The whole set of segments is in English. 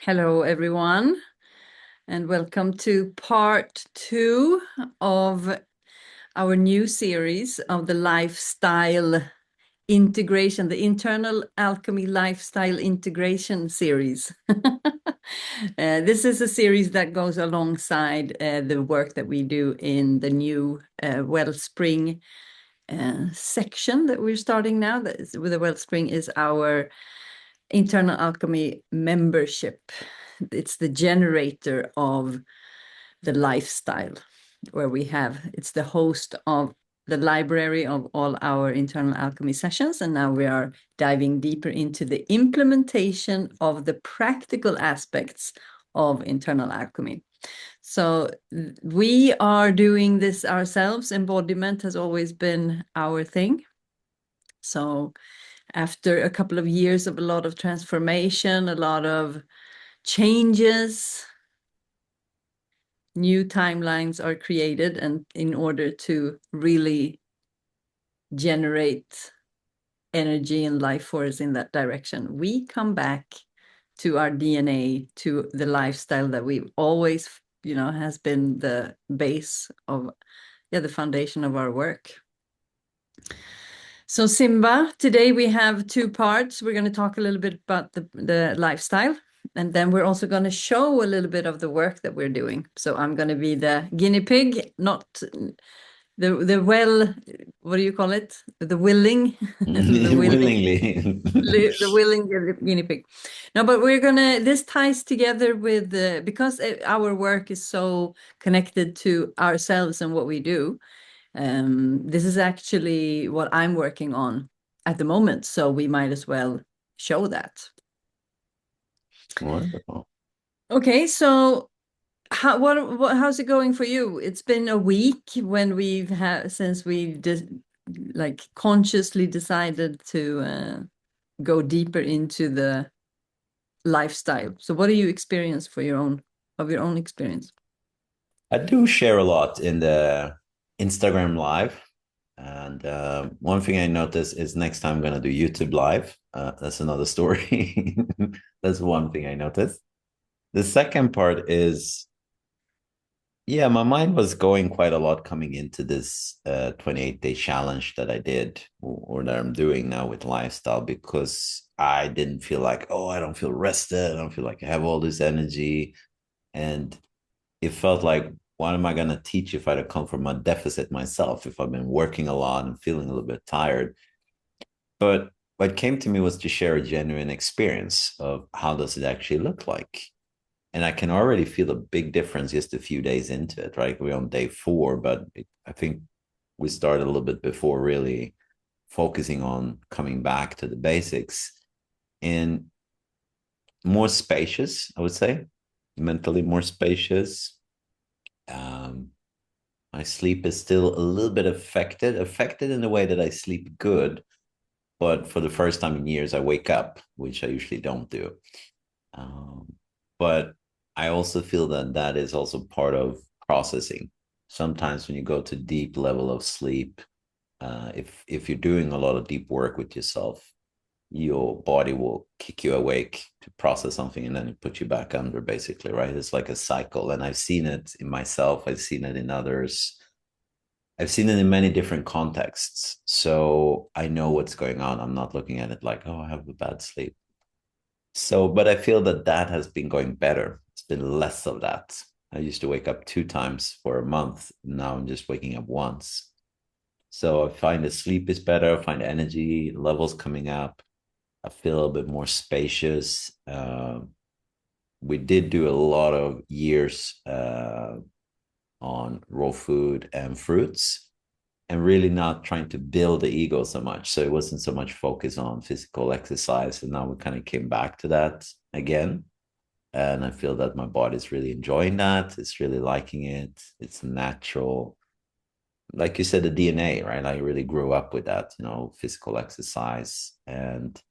Hello, everyone, and welcome to part 2 of our new series of the lifestyle integration, the internal alchemy lifestyle integration series. This is a series that goes alongside the work that we do in the new Wellspring section that we're starting now. With the Wellspring is our internal alchemy membership. It's the generator of the lifestyle where it's the host of the library of all our internal alchemy sessions. And now we are diving deeper into the implementation of the practical aspects of internal alchemy. So we are doing this ourselves. Embodiment has always been our thing. So after a couple of years of a lot of transformation, a lot of changes, new timelines are created, and in order to really generate energy and life force in that direction, we come back to our DNA, to the lifestyle that we've always, has been the base of, the foundation of our work. So Simba, today we have 2 parts. We're going to talk a little bit about the lifestyle, and then we're also going to show a little bit of the work that we're doing. So I'm going to be the guinea pig, not what do you call it? The willing, Willingly. the willing guinea pig. No, but this ties together with because our work is so connected to ourselves and what we do. This is actually what I'm working on at the moment, so we might as well show that. Wonderful. Okay, so how's it going for you? It's been a week since we've just like consciously decided to go deeper into the lifestyle. So what do you experience of your own experience? I do share a lot in the Instagram live. And one thing I noticed is next time I'm going to do YouTube live. That's another story. That's one thing I noticed. The second part is, yeah, my mind was going quite a lot coming into this 28-day challenge that I did or that I'm doing now with lifestyle because I didn't feel like, oh, I don't feel rested. I don't feel like I have all this energy. And it felt like, what am I going to teach if I don't come from a deficit myself, if I've been working a lot and feeling a little bit tired? But what came to me was to share a genuine experience of how does it actually look like. And I can already feel a big difference just a few days into it, right? We're on day 4, but I think we started a little bit before really focusing on coming back to the basics and more spacious, I would say, mentally more spacious. Um, my sleep is still a little bit affected in the way that I sleep good, but for the first time in years, I wake up, which I usually don't do. Um, but I also feel that that is also part of processing. Sometimes when you go to deep level of sleep, if you're doing a lot of deep work with yourself, your body will kick you awake to process something and then it put you back under, basically, right? It's like a cycle. And I've seen it in myself, I've seen it in others, I've seen it in many different contexts. So I know what's going on. I'm not looking at it like, oh, I have a bad sleep. So, but I feel that that has been going better. It's been less of that. I used to wake up 2 times for a month. Now I'm just waking up once. So I find the sleep is better. I find energy levels coming up. I feel a bit more spacious. We did do a lot of years on raw food and fruits and really not trying to build the ego so much. So it wasn't so much focus on physical exercise. And now we kind of came back to that again. And I feel that my body's really enjoying that. It's really liking it. It's natural. Like you said, the DNA, right? I really grew up with that, physical exercise. And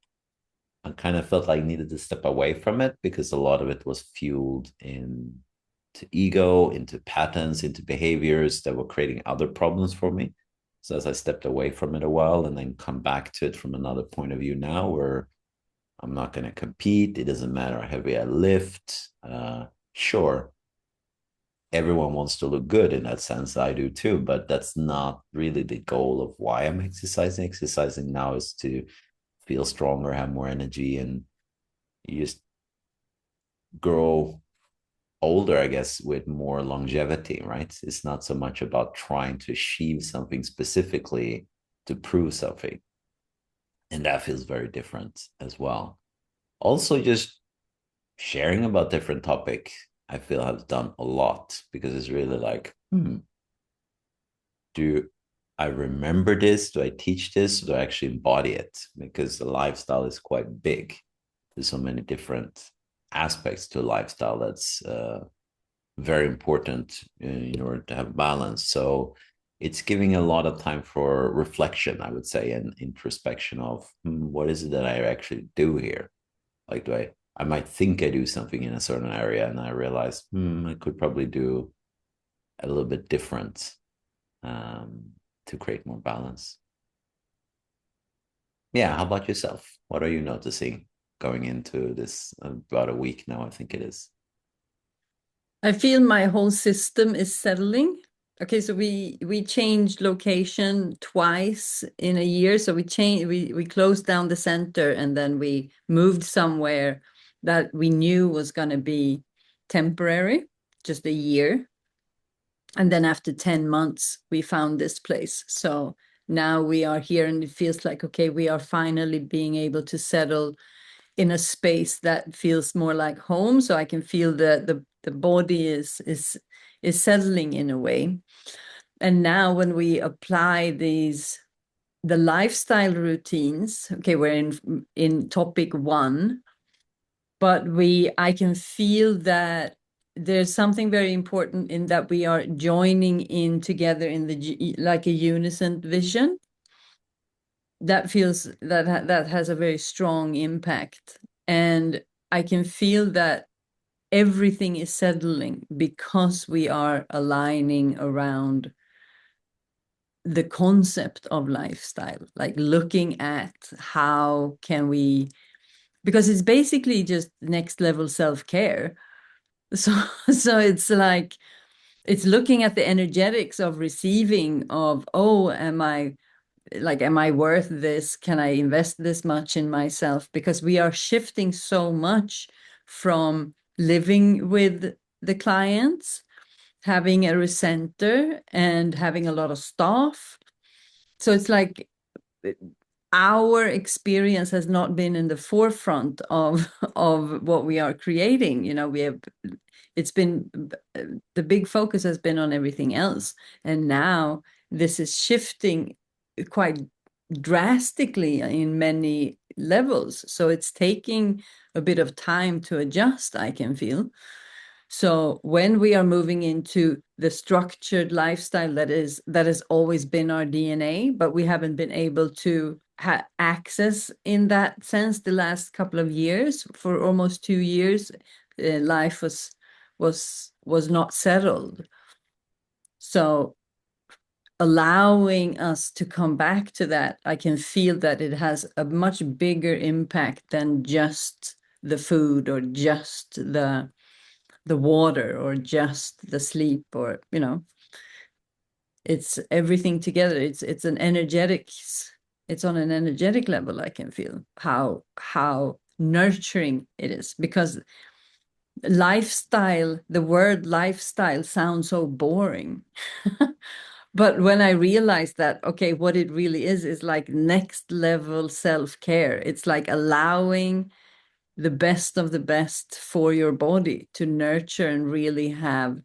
I kind of felt like I needed to step away from it because a lot of it was fueled into ego, into patterns, into behaviors that were creating other problems for me. So as I stepped away from it a while and then come back to it from another point of view now, where I'm not going to compete. It doesn't matter how heavy I lift. Sure, everyone wants to look good in that sense. I do too, but that's not really the goal of why I'm exercising. Exercising now is to feel stronger, have more energy, and you just grow older, I guess, with more longevity, right? It's not so much about trying to achieve something specifically to prove something. And that feels very different as well. Also, just sharing about different topics, I feel has done a lot because it's really like, do I remember this? Do I teach this? Do I actually embody it? Because the lifestyle is quite big. There's so many different aspects to a lifestyle that's very important in order to have balance. So it's giving a lot of time for reflection, I would say, and introspection of what is it that I actually do here? Like, I might think I do something in a certain area, and I realize, I could probably do a little bit different to create more balance. Yeah. How about yourself? What are you noticing going into this about a week now? I think it is. I feel my whole system is settling. Okay, so we changed location twice in a year. So we closed down the center and then we moved somewhere that we knew was going to be temporary, just a year. And then after 10 months, we found this place. So now we are here and it feels like, okay, we are finally being able to settle in a space that feels more like home. So I can feel the body is settling in a way. And now when we apply the lifestyle routines, okay, we're in topic 1, but I can feel that there's something very important in that we are joining in together in like a unison vision that feels that has a very strong impact. And I can feel that everything is settling because we are aligning around the concept of lifestyle, like looking at how can we, because it's basically just next level self-care. So so it's like it's looking at the energetics of receiving of, oh, am I worth this? Can I invest this much in myself? Because we are shifting so much from living with the clients, having a recenter and having a lot of staff. So it's like our experience has not been in the forefront of what we are creating. It's been, the big focus has been on everything else. And now this is shifting quite drastically in many levels. So it's taking a bit of time to adjust, I can feel. So when we are moving into the structured lifestyle that has always been our DNA, but we haven't been able to access in that sense the last couple of years. For almost 2 years, life was not settled. So allowing us to come back to that, I can feel that it has a much bigger impact than just the food or just the water or just the sleep, or it's everything together. It's an energetics, it's on an energetic level. I can feel how nurturing it is, because lifestyle, the word lifestyle sounds so boring. But when I realized that, okay, what it really is like next level self-care. It's like allowing the best of the best for your body to nurture and really have,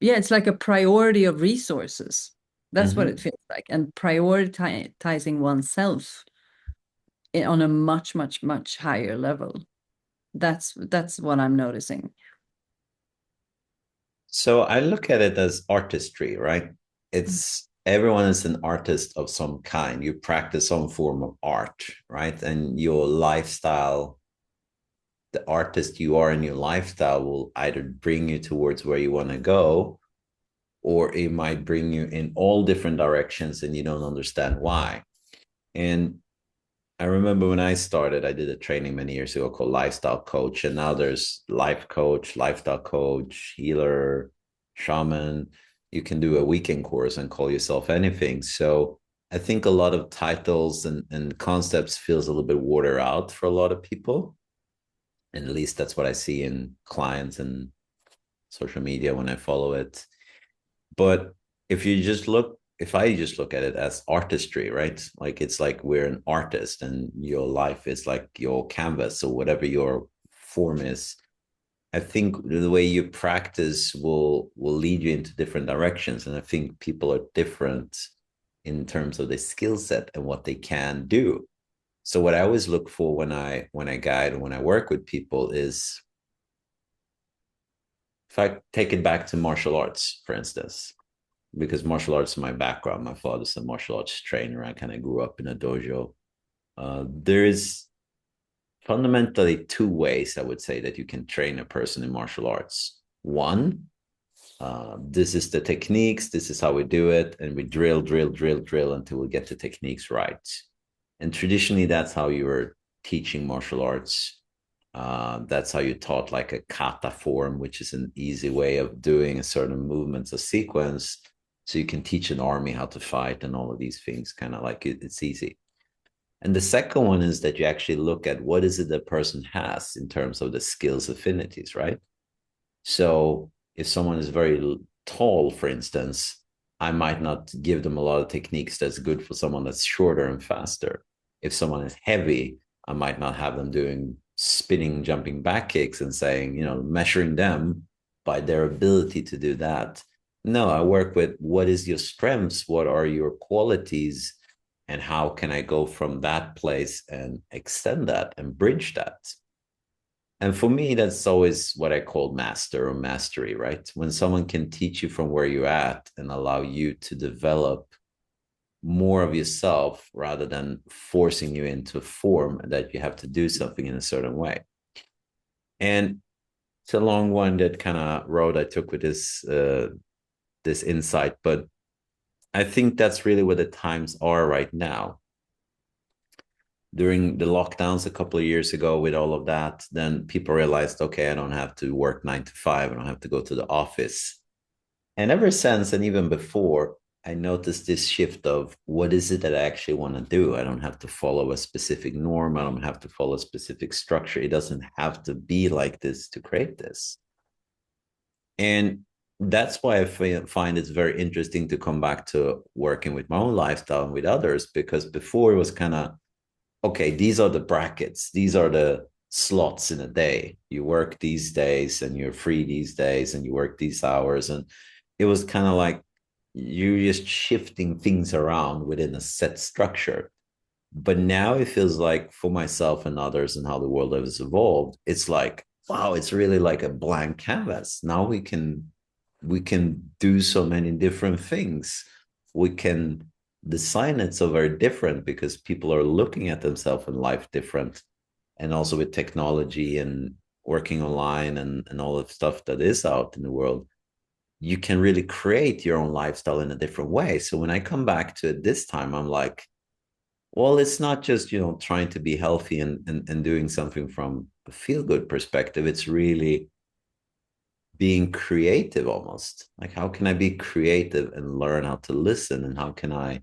it's like a priority of resources. That's what it feels like. And prioritizing oneself on a much, much, much higher level. That's what I'm noticing. So I look at it as artistry, right? It's everyone is an artist of some kind. You practice some form of art, right? And your lifestyle, the artist you are in your lifestyle will either bring you towards where you want to go, or it might bring you in all different directions and you don't understand why. And I remember when I started, I did a training many years ago called Lifestyle Coach, and now there's life coach, lifestyle coach, healer, shaman. You can do a weekend course and call yourself anything. So I think a lot of titles and concepts feels a little bit watered out for a lot of people. And at least that's what I see in clients and social media when I follow it. But if I just look at it as artistry, right? Like it's like we're an artist and your life is like your canvas or whatever your form is. I think the way you practice will lead you into different directions. And I think people are different in terms of the skill set and what they can do. So what I always look for when I guide and when I work with people is if I take it back to martial arts, for instance, because martial arts is my background. My father's a martial arts trainer. I kind of grew up in a dojo. There's fundamentally two ways I would say that you can train a person in martial arts. One, this is the techniques, this is how we do it, and we drill, drill, drill, drill until we get the techniques right. And traditionally, that's how you were teaching martial arts. That's how you taught like a kata form, which is an easy way of doing a certain movements, a sequence. So you can teach an army how to fight and all of these things, kind of like it's easy. And the second one is that you actually look at what is it the person has in terms of the skills affinities, right? So if someone is very tall, for instance, I might not give them a lot of techniques that's good for someone that's shorter and faster. If someone is heavy, I might not have them doing spinning, jumping back kicks and saying, measuring them by their ability to do that. No, I work with what is your strengths, what are your qualities, and how can I go from that place and extend that and bridge that. And for me, that's always what I call master or mastery, right? When someone can teach you from where you're at and allow you to develop more of yourself rather than forcing you into a form that you have to do something in a certain way. And it's a long-winded kind of road I took with this insight, but I think that's really where the times are right now. During the lockdowns a couple of years ago with all of that, then people realized, okay, I don't have to work 9 to 5. I don't have to go to the office. And ever since, and even before, I noticed this shift of what is it that I actually want to do? I don't have to follow a specific norm. I don't have to follow a specific structure. It doesn't have to be like this to create this. And that's why I find it's very interesting to come back to working with my own lifestyle and with others, because before it was kind of, okay, these are the brackets, these are the slots in a day. You work these days and you're free these days and you work these hours. And it was kind of like you're just shifting things around within a set structure. But now it feels like for myself and others and how the world has evolved, it's like, wow, it's really like a blank canvas. Now we can do so many different things. We can design it so very different because people are looking at themselves in life different. And also with technology and working online and all the stuff that is out in the world, you can really create your own lifestyle in a different way. So when I come back to it this time, I'm like, well, it's not just, trying to be healthy and doing something from a feel good perspective. It's really being creative almost. Like, how can I be creative and learn how to listen? And how can I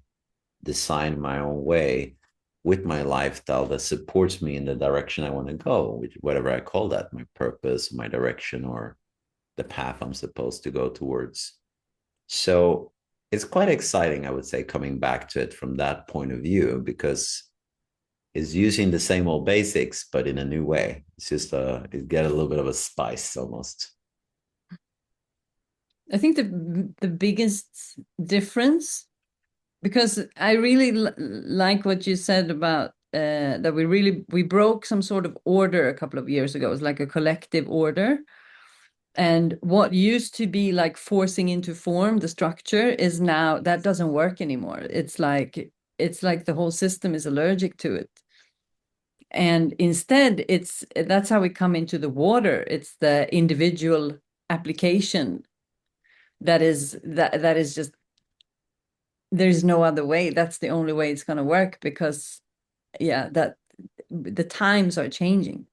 design my own way with my lifestyle that supports me in the direction I want to go, which whatever I call that, my purpose, my direction, or the path I'm supposed to go towards. So it's quite exciting, I would say, coming back to it from that point of view, because it's using the same old basics, but in a new way. It's just it get a little bit of a spice almost. I think the biggest difference, because I really like what you said about that we broke some sort of order a couple of years ago. It was like a collective order. And what used to be like forcing into form the structure is now that doesn't work anymore. It's like the whole system is allergic to it. And instead, that's how we come into the water. It's the individual application that is just, there's no other way. That's the only way it's going to work, because yeah, that the times are changing.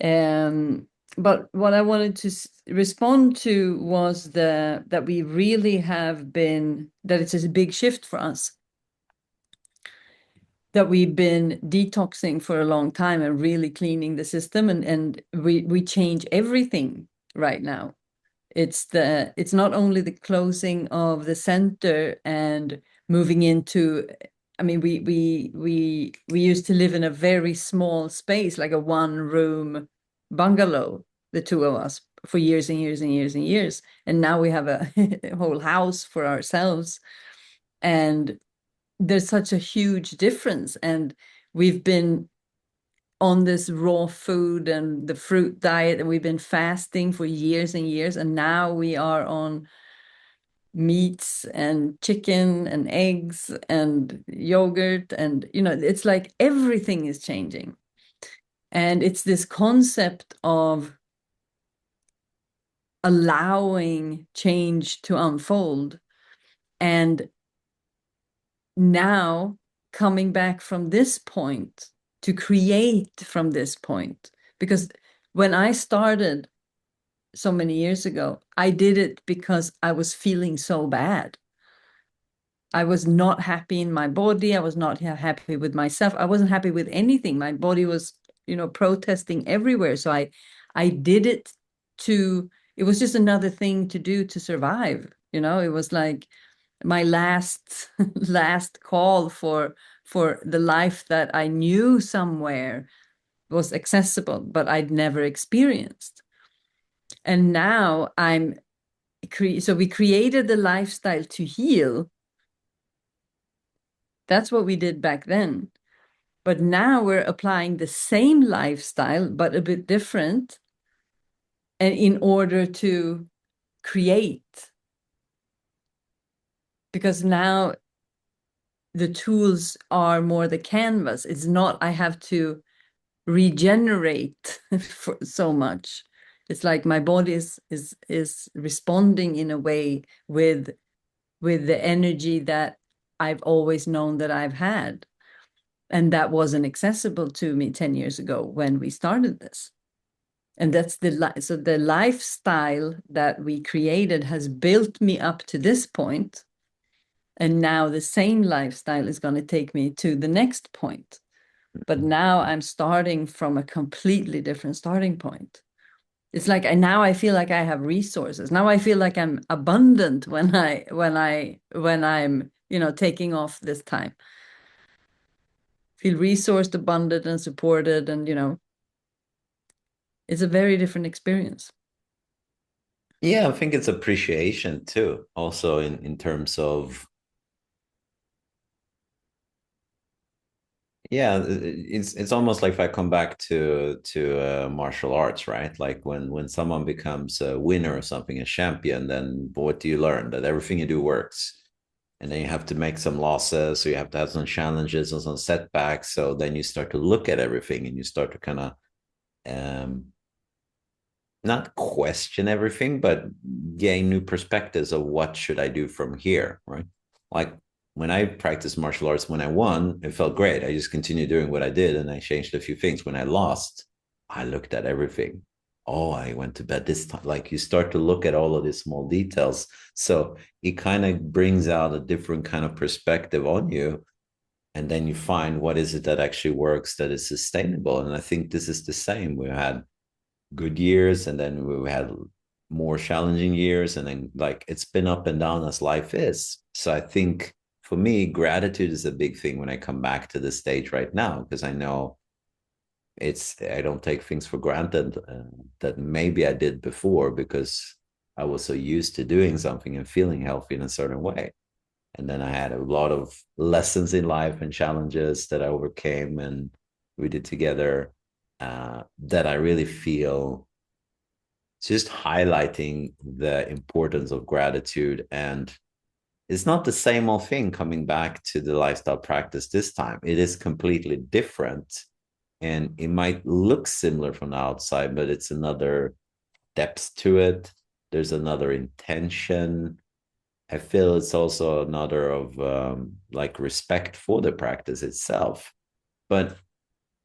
Um, but what I wanted to respond to was that we really have been, that it's a big shift for us, that we've been detoxing for a long time and really cleaning the system, and we change everything right now. It's not only the closing of the center and moving into, I mean, we used to live in a very small space, like a one-room bungalow, the two of us, for years and years and years and years. And now we have a whole house for ourselves. And there's such a huge difference. And we've been on this raw food and the fruit diet, and we've been fasting for years and years, and now we are on meats and chicken and eggs and yogurt, and it's like everything is changing. And it's this concept of allowing change to unfold, and now coming back from this point to create from this point. Because when I started so many years ago, I did it because I was feeling so bad. I was not happy in my body. I was not happy with myself. I wasn't happy with anything. My body was, protesting everywhere. So I did it it was just another thing to do to survive. It was like my last last call for the life that I knew somewhere was accessible, but I'd never experienced. And now so we created the lifestyle to heal. That's what we did back then. But now we're applying the same lifestyle, but a bit different, and in order to create. Because now the tools are more the canvas. It's not I have to regenerate for so much. It's like my body is responding in a way with the energy that I've always known that I've had. And that wasn't accessible to me 10 years ago when we started this. And that's so the lifestyle that we created has built me up to this point. And now the same lifestyle is going to take me to the next point. But now I'm starting from a completely different starting point. It's like now I feel like I have resources. Now I feel like I'm abundant when I'm, taking off this time. Feel resourced, abundant, and supported, and it's a very different experience. Yeah, I think it's appreciation too, also in terms of, yeah, it's almost like if I come back to martial arts, right? Like when someone becomes a winner or something, a champion, then what do you learn? That everything you do works. And then you have to make some losses, so you have to have some challenges and some setbacks. So then you start to look at everything and you start to kind of um not question everything, but gain new perspectives of what should I do from here, right? Like when I practiced martial arts, when I won, it felt great. I just continued doing what I did and I changed a few things. When I lost, I looked at everything. Oh, I went to bed this time. Like you start to look at all of these small details. So it kind of brings out a different kind of perspective on you. And then you find what is it that actually works, that is sustainable. And I think this is the same. We had good years and then we had more challenging years, and then like it's been up and down as life is. So I think for me gratitude is a big thing when I come back to the stage right now, because I know I don't take things for granted that maybe I did before, because I was so used to doing something and feeling healthy in a certain way. And then I had a lot of lessons in life and challenges that I overcame and we did together, that I really feel just highlighting the importance of gratitude. And it's not the same old thing coming back to the lifestyle practice this time. It is completely different. And it might look similar from the outside, but it's another depth to it. There's another intention. I feel it's also another of like respect for the practice itself. but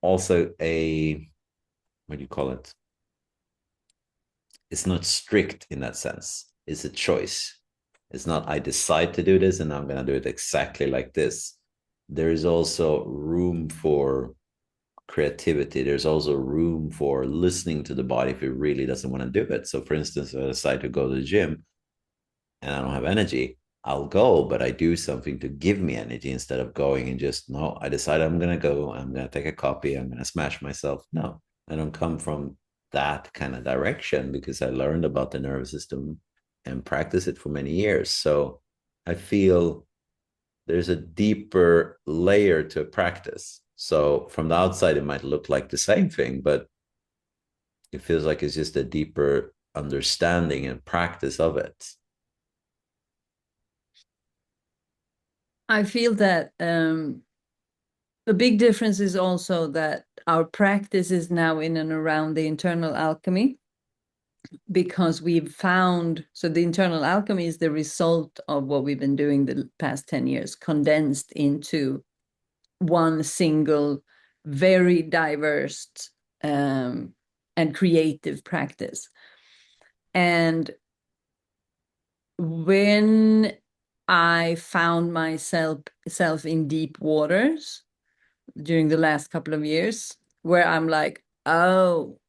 also a, what do you call it? It's not strict in that sense. It's a choice. It's not, I decide to do this and I'm going to do it exactly like this. There is also room for creativity. There's also room for listening to the body if it really doesn't want to do it. So, for instance, if I decide to go to the gym and I don't have energy, I'll go, but I do something to give me energy instead of going and just, no, I decide I'm going to go, I'm going to take a copy, I'm going to smash myself. No, I don't come from that kind of direction because I learned about the nervous system and practice it for many years. So I feel there's a deeper layer to practice. So from the outside, it might look like the same thing, but it feels like it's just a deeper understanding and practice of it. I feel that the big difference is also that our practice is now in and around the internal alchemy, because we've found, so the internal alchemy is the result of what we've been doing the past 10 years, condensed into one single, very diverse and creative practice. And when I found myself in deep waters during the last couple of years, where I'm like, oh,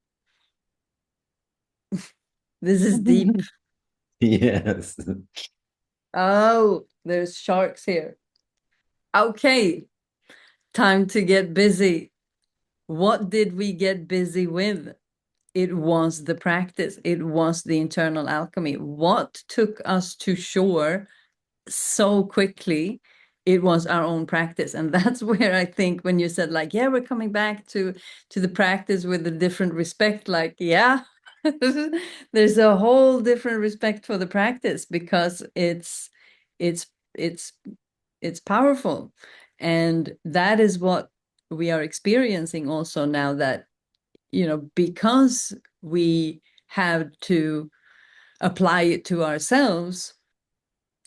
this is deep. Yes. Oh, there's sharks here. Okay, time to get busy. What did we get busy with? It was the practice. It was the internal alchemy. What took us to shore so quickly? It was our own practice. And that's where I think when you said like, yeah, we're coming back to the practice with a different respect, like, yeah, there's a whole different respect for the practice because it's it's it's powerful. And that is what we are experiencing also now, that because we have to apply it to ourselves,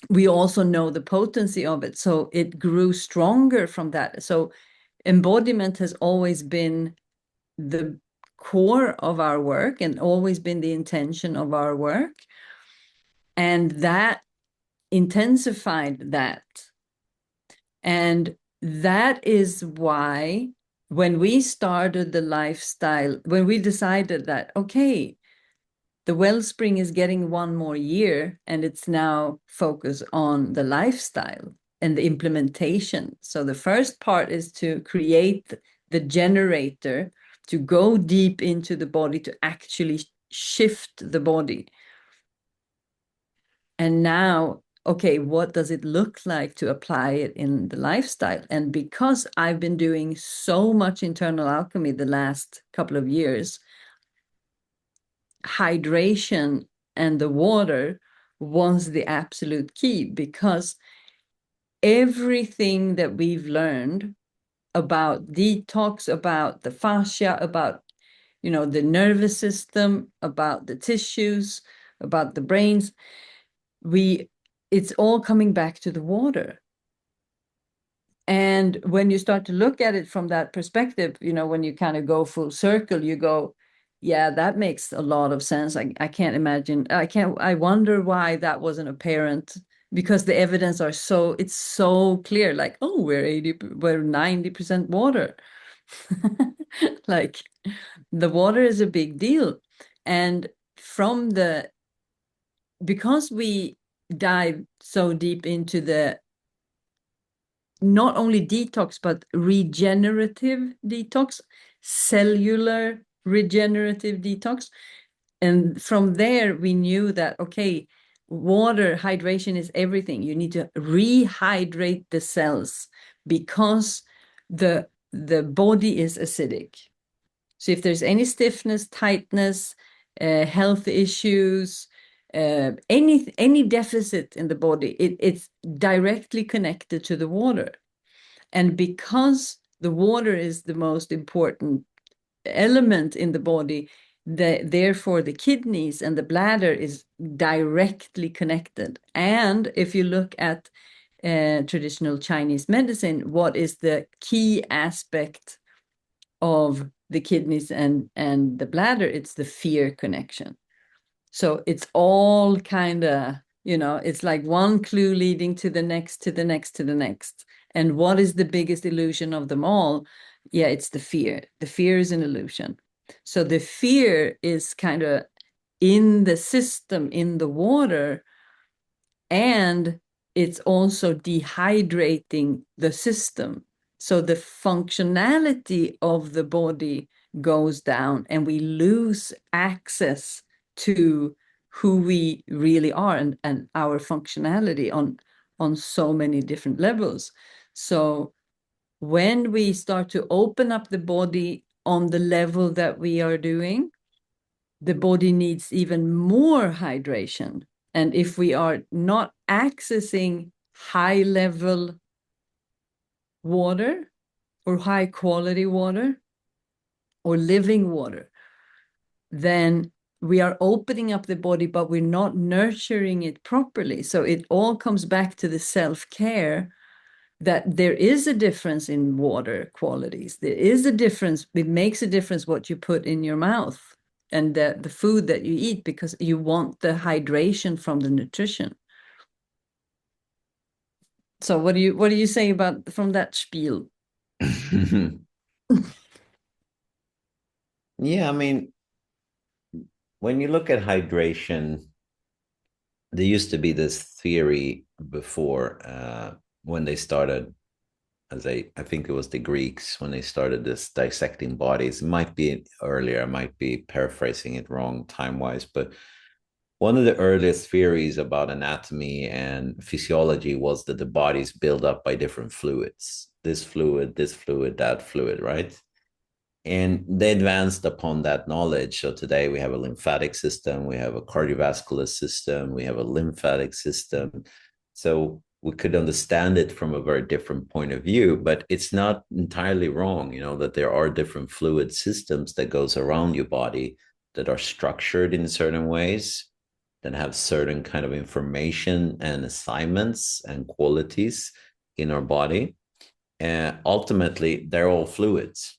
we also know the potency of it. So it grew stronger from that. So embodiment has always been the core of our work and always been the intention of our work. And that intensified that. And that is why when we started the lifestyle, when we decided that, okay, the Wellspring is getting one more year and it's now focused on the lifestyle and the implementation. So the first part is to create the generator to go deep into the body, to actually shift the body. And now, okay, what does it look like to apply it in the lifestyle? And because I've been doing so much internal alchemy the last couple of years, hydration and the water was the absolute key, because everything that we've learned about detox, about the fascia, about the nervous system, about the tissues, about the brains, it's all coming back to the water. And when you start to look at it from that perspective, when you kind of go full circle, you go, yeah, that makes a lot of sense. I can't imagine. I wonder why that wasn't apparent, because the evidence it's so clear. Like, oh, we're 90% water. Like, the water is a big deal. And because we dive so deep into the not only detox, but regenerative detox, cellular regenerative detox. And from there, we knew that, okay, water hydration is everything. You need to rehydrate the cells because the body is acidic. So if there's any stiffness, tightness, health issues, any deficit in the body, it's directly connected to the water. And because the water is the most important element in the body, therefore the kidneys and the bladder is directly connected. And if you look at traditional Chinese medicine, what is the key aspect of the kidneys and the bladder, it's the fear connection. So it's all kind of, it's like one clue leading to the next, to the next, to the next. And what is the biggest illusion of them all? Yeah, it's the fear. The fear is an illusion. So the fear is kind of in the system, in the water, and it's also dehydrating the system. So the functionality of the body goes down and we lose access to who we really are and our functionality on so many different levels. So when we start to open up the body on the level that we are doing, the body needs even more hydration. And if we are not accessing high level water or high quality water or living water, then we are opening up the body, but we're not nurturing it properly. So it all comes back to the self-care, that there is a difference in water qualities. There is a difference. It makes a difference what you put in your mouth and the food that you eat, because you want the hydration from the nutrition. So what do you say about from that spiel? Yeah, I mean, when you look at hydration, there used to be this theory before when they started, as I think it was the Greeks, when they started this dissecting bodies. It might be earlier, I might be paraphrasing it wrong time-wise, but one of the earliest theories about anatomy and physiology was that the body's built up by different fluids. This fluid, that fluid, right? And they advanced upon that knowledge. So today we have a lymphatic system, we have a cardiovascular system, we have a lymphatic system. So we could understand it from a very different point of view, but it's not entirely wrong, that there are different fluid systems that goes around your body that are structured in certain ways, that have certain kind of information and assignments and qualities in our body. And ultimately, they're all fluids.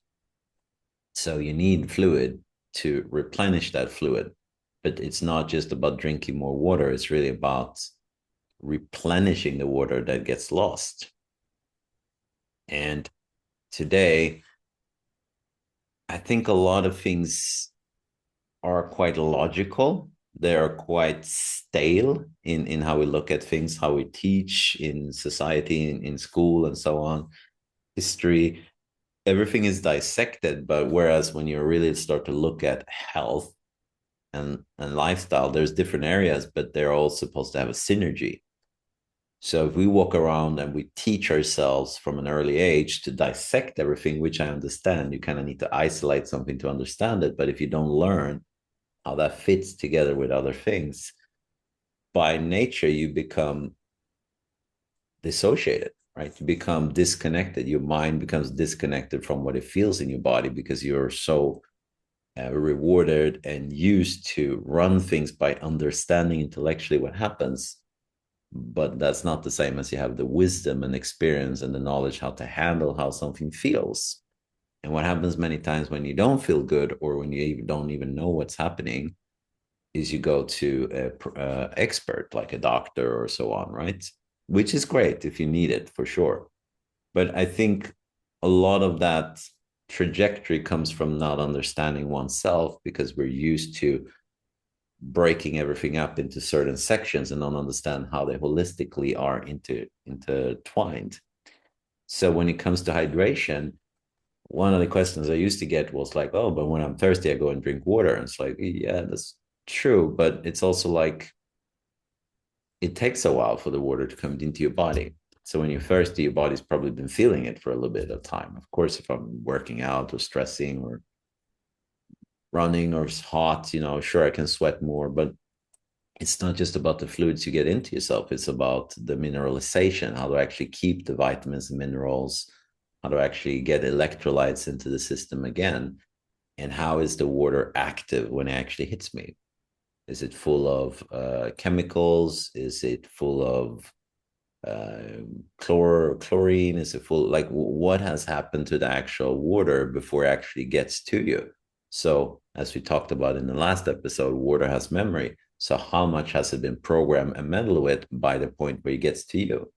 So you need fluid to replenish that fluid. But it's not just about drinking more water, it's really about replenishing the water that gets lost. And today, I think a lot of things are quite logical. They are quite stale in how we look at things, how we teach in society, in school, and so on. History, everything is dissected. But whereas when you really start to look at health and lifestyle, there's different areas, but they're all supposed to have a synergy. So if we walk around and we teach ourselves from an early age to dissect everything, which I understand, you kind of need to isolate something to understand it. But if you don't learn how that fits together with other things, by nature, you become dissociated, right? You become disconnected. Your mind becomes disconnected from what it feels in your body because you're so rewarded and used to run things by understanding intellectually what happens. But that's not the same as you have the wisdom and experience and the knowledge how to handle how something feels. And what happens many times when you don't feel good or when you don't even know what's happening is you go to a expert like a doctor or so on, right? Which is great if you need it for sure. But I think a lot of that trajectory comes from not understanding oneself because we're used to breaking everything up into certain sections and don't understand how they holistically are intertwined. So when it comes to hydration, one of the questions I used to get was like, oh, but when I'm thirsty, I go and drink water. And it's like, yeah, that's true. But it's also like, it takes a while for the water to come into your body. So when you're thirsty, your body's probably been feeling it for a little bit of time. Of course, if I'm working out or stressing or running or it's hot, sure, I can sweat more, but it's not just about the fluids you get into yourself. It's about the mineralization, how to actually keep the vitamins and minerals, how to actually get electrolytes into the system again. And how is the water active when it actually hits me? Is it full of chemicals? Is it full of Chlorine is a full, like what has happened to the actual water before it actually gets to you. So as we talked about in the last episode, water has memory. So how much has it been programmed and meddled with by the point where it gets to you?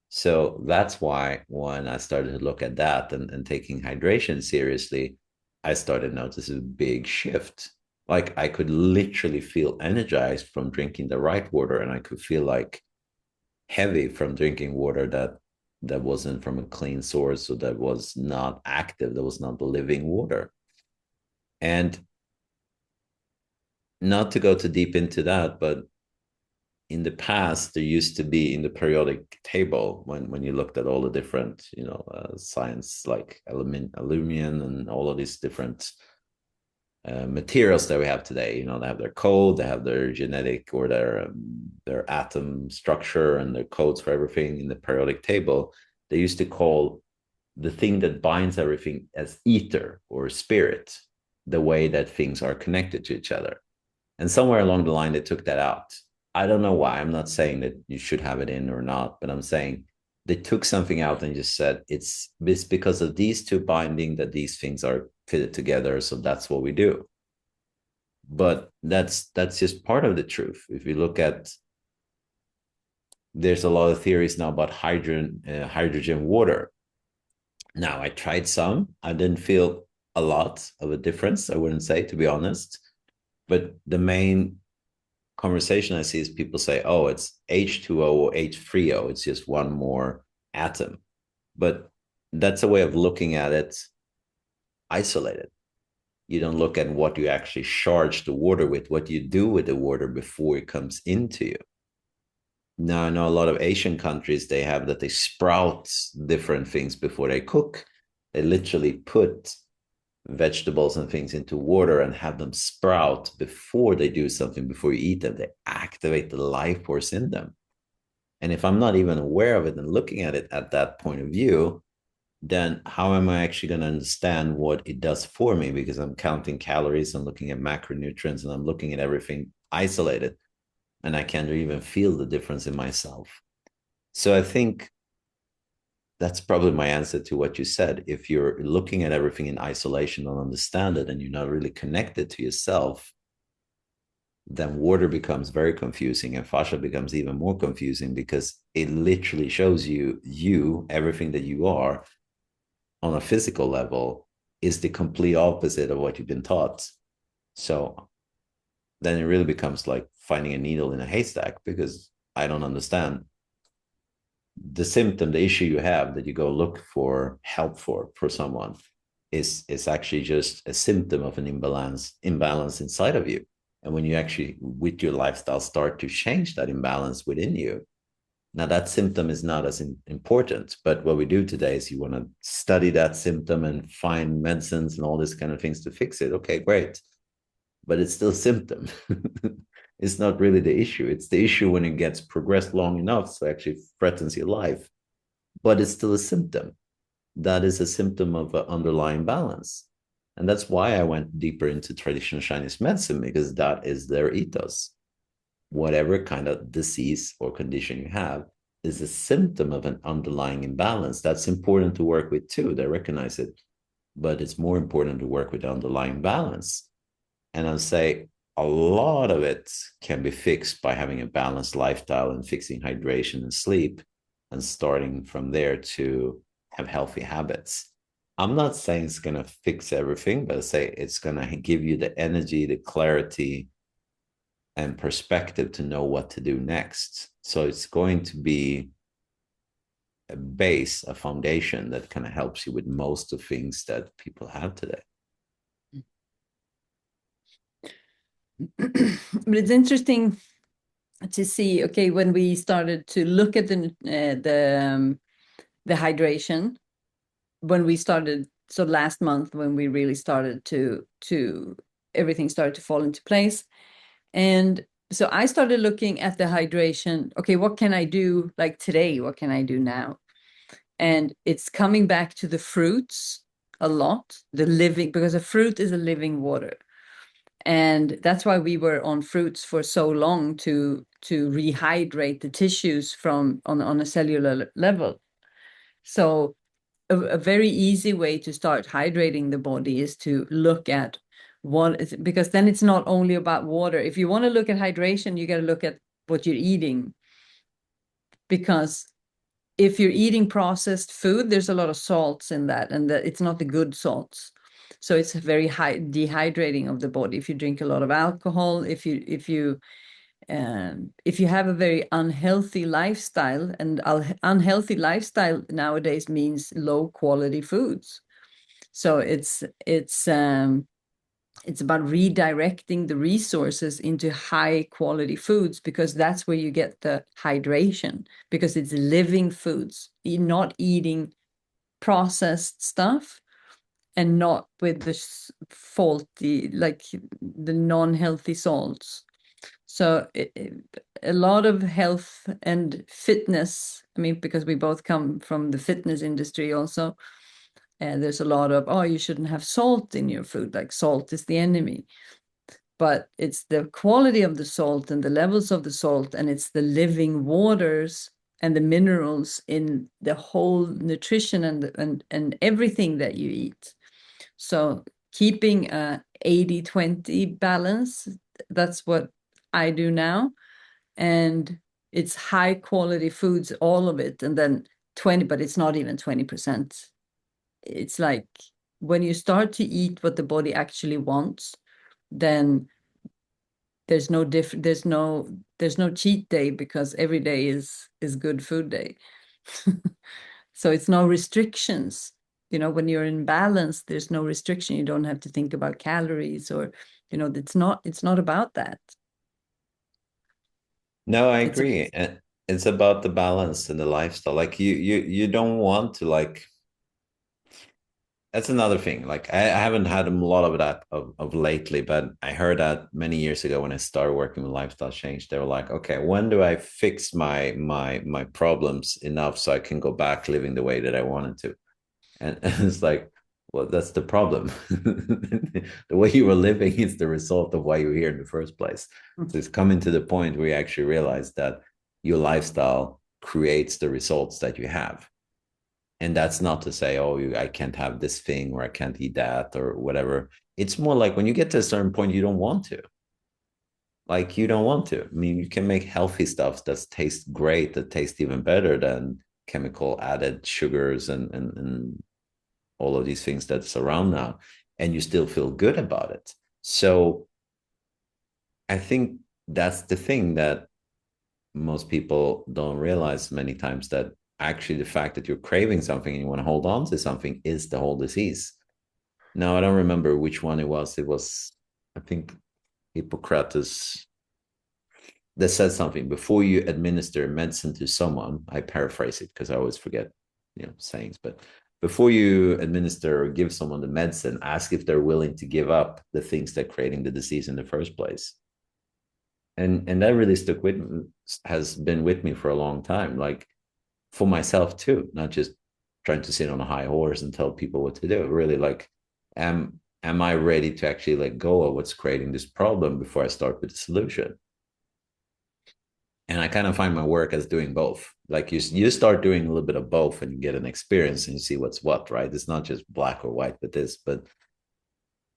So that's why when I started to look at that and taking hydration seriously, I started noticing a big shift. Like I could literally feel energized from drinking the right water, and I could feel like heavy from drinking water that wasn't from a clean source, so that was not active, that was not the living water. And not to go too deep into that, but in the past there used to be in the periodic table when you looked at all the different science like aluminum and all of these different materials that we have today. They have their code, they have their genetic or their atom structure and their codes for everything in the periodic table. They used to call the thing that binds everything as ether or spirit, the way that things are connected to each other. And somewhere along the line, they took that out. I don't know why. I'm not saying that you should have it in or not, but I'm saying they took something out and just said it's because of these two binding that these things are fitted together. So that's what we do. But that's just part of the truth. If you look at, there's a lot of theories now about hydrogen water. Now I tried some. I didn't feel a lot of a difference. I wouldn't say, to be honest. But the main conversation I see is people say, oh, it's H2O or H3O. It's just one more atom. But that's a way of looking at it isolated. You don't look at what you actually charge the water with, what you do with the water before it comes into you. Now, I know a lot of Asian countries, they have that they sprout different things before they cook. They literally put vegetables and things into water and have them sprout before they do something, before you eat them. They activate the life force in them. And if I'm not even aware of it and looking at it at that point of view, then how am I actually going to understand what it does for me? Because I'm counting calories, I'm looking at macronutrients, and I'm looking at everything isolated, and I can't even feel the difference in myself. So I think that's probably my answer to what you said. If you're looking at everything in isolation and understand it, and you're not really connected to yourself, then water becomes very confusing, and fascia becomes even more confusing because it literally shows you everything that you are on a physical level is the complete opposite of what you've been taught. So then it really becomes like finding a needle in a haystack, because I don't understand the symptom, the issue you have that you go look for help for someone is actually just a symptom of an imbalance inside of you. And when you actually with your lifestyle start to change that imbalance within you, now that symptom is not as important, but what we do today is you want to study that symptom and find medicines and all this kind of things to fix it. Okay, great, but it's still a symptom. It's not really the issue. It's the issue when it gets progressed long enough, so it actually threatens your life. But it's still a symptom. That is a symptom of an underlying balance. And that's why I went deeper into traditional Chinese medicine, because that is their ethos. Whatever kind of disease or condition you have is a symptom of an underlying imbalance. That's important to work with too. They recognize it. But it's more important to work with the underlying balance. And I'll say a lot of it can be fixed by having a balanced lifestyle and fixing hydration and sleep and starting from there to have healthy habits. I'm not saying it's going to fix everything, but I say it's going to give you the energy, the clarity, and perspective to know what to do next. So it's going to be a base, a foundation that kind of helps you with most of things that people have today. But it's interesting to see, okay, when we started to look at the hydration, when we started, so last month when we really started to everything started to fall into place. And so I started looking at the hydration. Okay, what can I do like today? What can I do now? And it's coming back to the fruits a lot, the living, because a fruit is a living water. And that's why we were on fruits for so long, to to rehydrate the tissues from on a cellular level. So a very easy way to start hydrating the body is to look at because then it's not only about water. If you want to look at hydration, you got to look at what you're eating, because if you're eating processed food, there's a lot of salts in that, and it's not the good salts. So it's very high dehydrating of the body. If you drink a lot of alcohol, if you have a very unhealthy lifestyle, and unhealthy lifestyle nowadays means low quality foods. So it's about redirecting the resources into high quality foods, because that's where you get the hydration, because it's living foods. You're not eating processed stuff, and not with the faulty, like the non-healthy salts. So a lot of health and fitness, I mean, because we both come from the fitness industry also, and there's a lot of, oh, you shouldn't have salt in your food, like salt is the enemy. But it's the quality of the salt and the levels of the salt, and it's the living waters and the minerals in the whole nutrition and everything that you eat. So keeping a 80-20 balance, that's what I do now. And it's high quality foods, all of it. And then 20, but it's not even 20%. It's like when you start to eat what the body actually wants, then there's no cheat day, because every day is good food day. So it's no restrictions. When you're in balance, there's no restriction. You don't have to think about calories, or it's not about that. No, I It's agree. And it's about the balance and the lifestyle. Like you don't want to like that's another thing. Like I haven't had a lot of that of lately, but I heard that many years ago when I started working with lifestyle change. They were like, okay, when do I fix my problems enough so I can go back living the way that I wanted to? And it's like, well, that's the problem. The way you were living is the result of why you're here in the first place. So it's coming to the point where you actually realize that your lifestyle creates the results that you have. And that's not to say, oh, I can't have this thing or I can't eat that or whatever. It's more like when you get to a certain point, you don't want to. Like you don't want to. I mean, you can make healthy stuff that tastes great, that tastes even better than chemical added sugars and all of these things that's around now, and you still feel good about it. So I think that's the thing that most people don't realize many times, that actually the fact that you're craving something and you want to hold on to something is the whole disease. Now, I don't remember which one it was. It was, I think, Hippocrates that said something before you administer medicine to someone. I paraphrase it because I always forget, sayings, but before you administer or give someone the medicine, ask if they're willing to give up the things that are creating the disease in the first place. And that really stuck with me, has been with me for a long time, like for myself too, not just trying to sit on a high horse and tell people what to do. Really, like, am I ready to actually let go of what's creating this problem before I start with the solution? And I kind of find my work as doing both. Like you start doing a little bit of both and you get an experience and you see what's what, right? It's not just black or white with this, but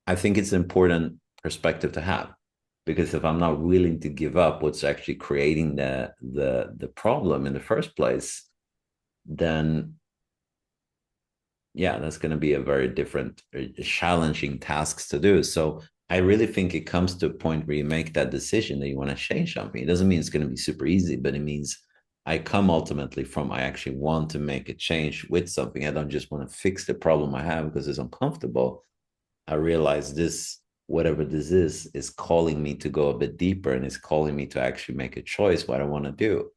I think it's an important perspective to have, because if I'm not willing to give up what's actually creating the problem in the first place, then yeah, that's going to be a very different, challenging tasks to do. So I really think it comes to a point where you make that decision that you want to change something. It doesn't mean it's going to be super easy, but it means I come ultimately from, I actually want to make a change with something. I don't just want to fix the problem I have because it's uncomfortable. I realize this, whatever this is calling me to go a bit deeper, and it's calling me to actually make a choice what I want to do.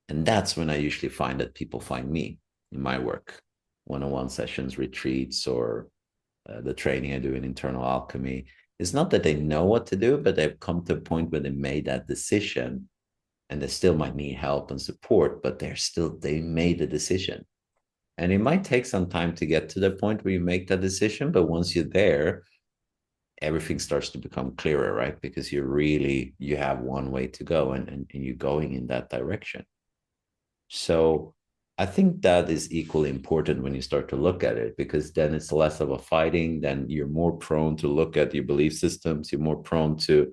And that's when I usually find that people find me in my work, one-on-one sessions, retreats, or the training I do in internal alchemy. It's not that they know what to do, but they've come to a point where they made that decision, and they still might need help and support, but they made the decision. And it might take some time to get to the point where you make that decision, but once you're there, everything starts to become clearer, right? Because you have one way to go, and you're going in that direction. So I think that is equally important when you start to look at it, because then it's less of a fighting. Then you're more prone to look at your belief systems. You're more prone to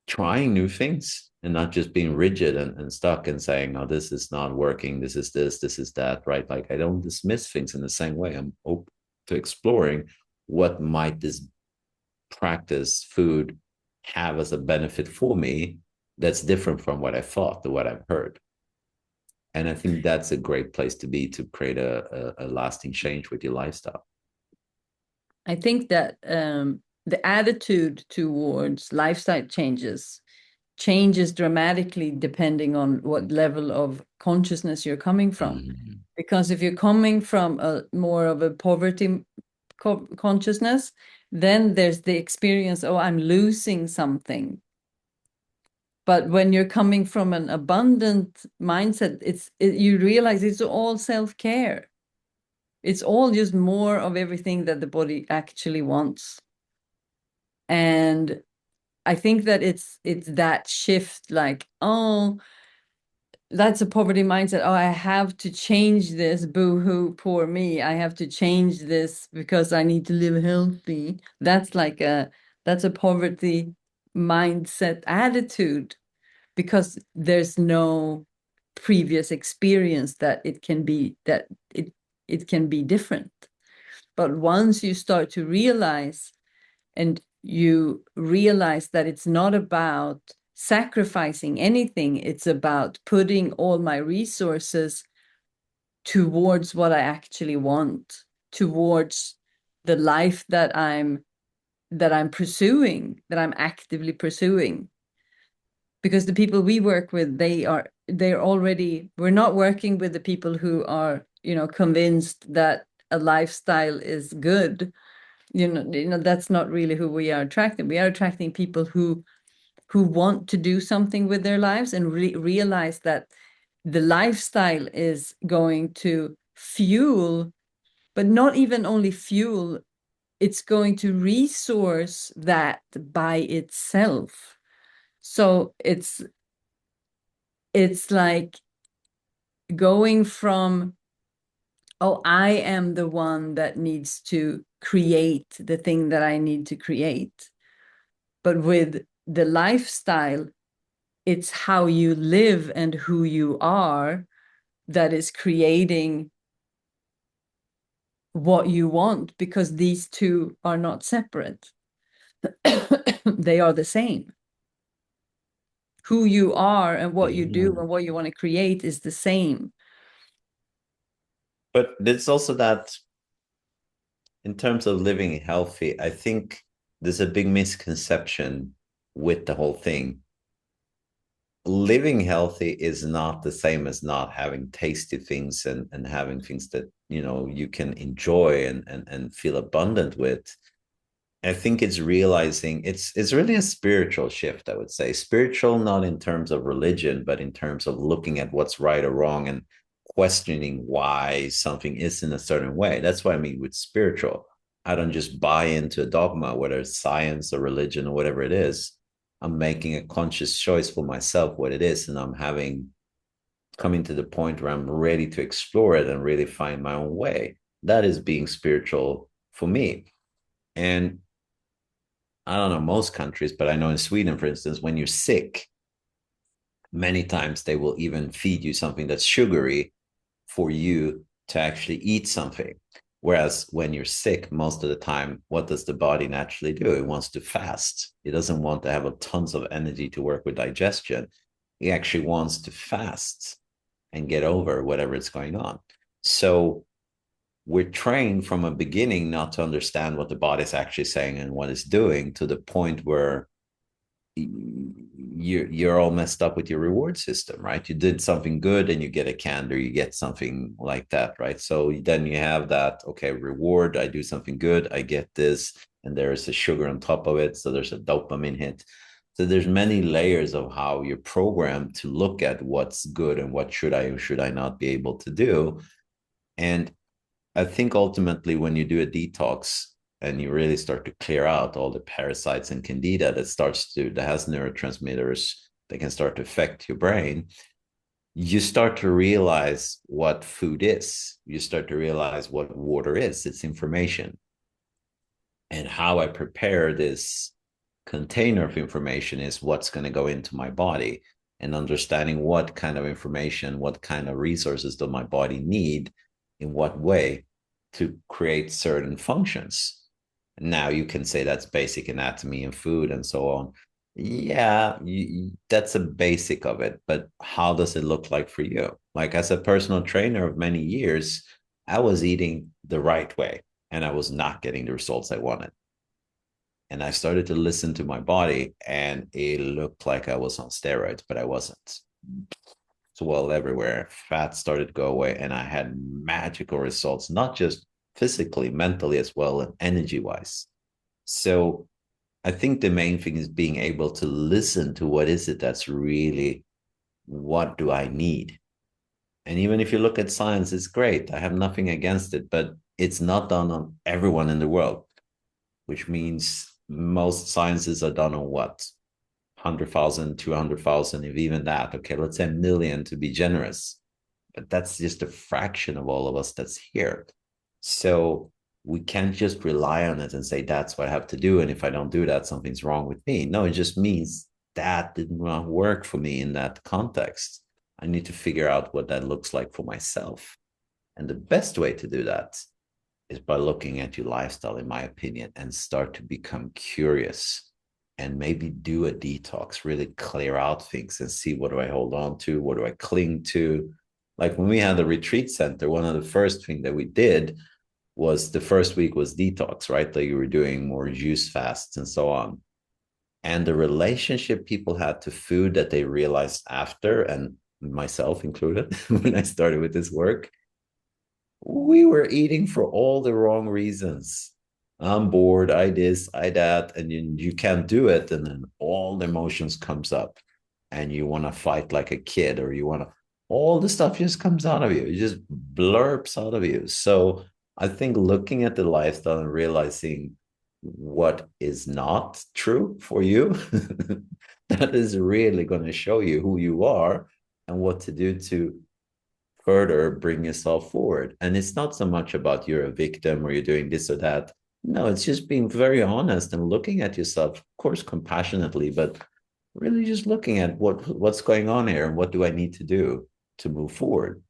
trying new things and not just being rigid and stuck and saying, oh, this is not working. This is that, right? Like, I don't dismiss things in the same way. I'm open to exploring what might this practice, food, have as a benefit for me that's different from what I thought or what I've heard. And I think that's a great place to be, to create a lasting change with your lifestyle. I think that the attitude towards lifestyle changes dramatically depending on what level of consciousness you're coming from. Mm-hmm. Because if you're coming from a more of a poverty consciousness, then there's the experience, oh, I'm losing something. But when you're coming from an abundant mindset, you realize it's all self-care. It's all just more of everything that the body actually wants. And I think that it's that shift, like, oh, that's a poverty mindset. Oh, I have to change this. Boo-hoo, poor me. I have to change this because I need to live healthy. That's a poverty mindset attitude, because there's no previous experience that it can be different. But once you start to realize, and you realize that it's not about sacrificing anything, it's about putting all my resources towards what I actually want, towards the life that I'm pursuing, that I'm actively pursuing. Because the people we work with, they're already, we're not working with the people who are, convinced that a lifestyle is good. That's not really who we are attracting. We are attracting people who want to do something with their lives and realize that the lifestyle is going to fuel, but not even only fuel, it's going to resource that by itself. So it's like going from, oh, I am the one that needs to create the thing that I need to create. But with the lifestyle, it's how you live and who you are that is creating what you want, because these two are not separate. They are the same. Who you are and what you do Yeah. and what you want to create is the same. But there's also that, in terms of living healthy, I think there's a big misconception with the whole thing. Living healthy is not the same as not having tasty things, and having things that you can enjoy and feel abundant with. I think it's realizing it's really a spiritual shift, I would say. Spiritual, not in terms of religion, but in terms of looking at what's right or wrong and questioning why something is in a certain way. That's what I mean with spiritual. I don't just buy into a dogma, whether it's science or religion or whatever it is. I'm making a conscious choice for myself what it is, and I'm coming to the point where I'm ready to explore it and really find my own way. That is being spiritual for me. And I don't know most countries, but I know in Sweden, for instance, when you're sick, many times they will even feed you something that's sugary for you to actually eat something. Whereas when you're sick, most of the time, what does the body naturally do? It wants to fast. It doesn't want to have a tons of energy to work with digestion. It actually wants to fast and get over whatever is going on. So we're trained from a beginning not to understand what the body is actually saying and what it's doing, to the point where you're all messed up with your reward system, right? You did something good and you get a candy, or you get something like that, right? So then you have that, okay, reward, I do something good, I get this, and there is a sugar on top of it, so there's a dopamine hit. So there's many layers of how you're programmed to look at what's good and what should I or should I not be able to do. And I think ultimately when you do a detox, and you really start to clear out all the parasites and candida that has neurotransmitters that can start to affect your brain, you start to realize what food is. You start to realize what water is. It's information. And how I prepare this container of information is what's going to go into my body, and understanding what kind of information, what kind of resources does my body need, in what way to create certain functions. Now you can say that's basic anatomy and food and so on. Yeah, that's a basic of it, but how does it look like for you? Like, as a personal trainer of many years, I was eating the right way and I was not getting the results I wanted. And I started to listen to my body, and it looked like I was on steroids, but I wasn't. Swell everywhere, fat started to go away, and I had magical results, not just physically, mentally as well, and energy wise. So I think the main thing is being able to listen to what is it that's really, what do I need? And even if you look at science, it's great. I have nothing against it, but it's not done on everyone in the world, which means most sciences are done on what? 100,000, 200,000, if even that. Okay, let's say a million to be generous. But that's just a fraction of all of us that's here. So we can't just rely on it and say, that's what I have to do. And if I don't do that, something's wrong with me. No, it just means that did not work for me in that context. I need to figure out what that looks like for myself. And the best way to do that is by looking at your lifestyle, in my opinion, and start to become curious and maybe do a detox, really clear out things and see, what do I hold on to? What do I cling to? Like when we had the retreat center, one of the first things that we did was, the first week was detox, right? Like you were doing more juice fasts and so on. And the relationship people had to food that they realized after, and myself included, when I started with this work, we were eating for all the wrong reasons. I'm bored, I this, I that, and you can't do it. And then all the emotions comes up, and you want to fight like a kid, or you want to, all the stuff just comes out of you. It just blurps out of you. So I think looking at the lifestyle and realizing what is not true for you, that is really going to show you who you are and what to do to further bring yourself forward. And it's not so much about you're a victim or you're doing this or that. No, it's just being very honest and looking at yourself, of course, compassionately, but really just looking at what's going on here and what do I need to do to move forward.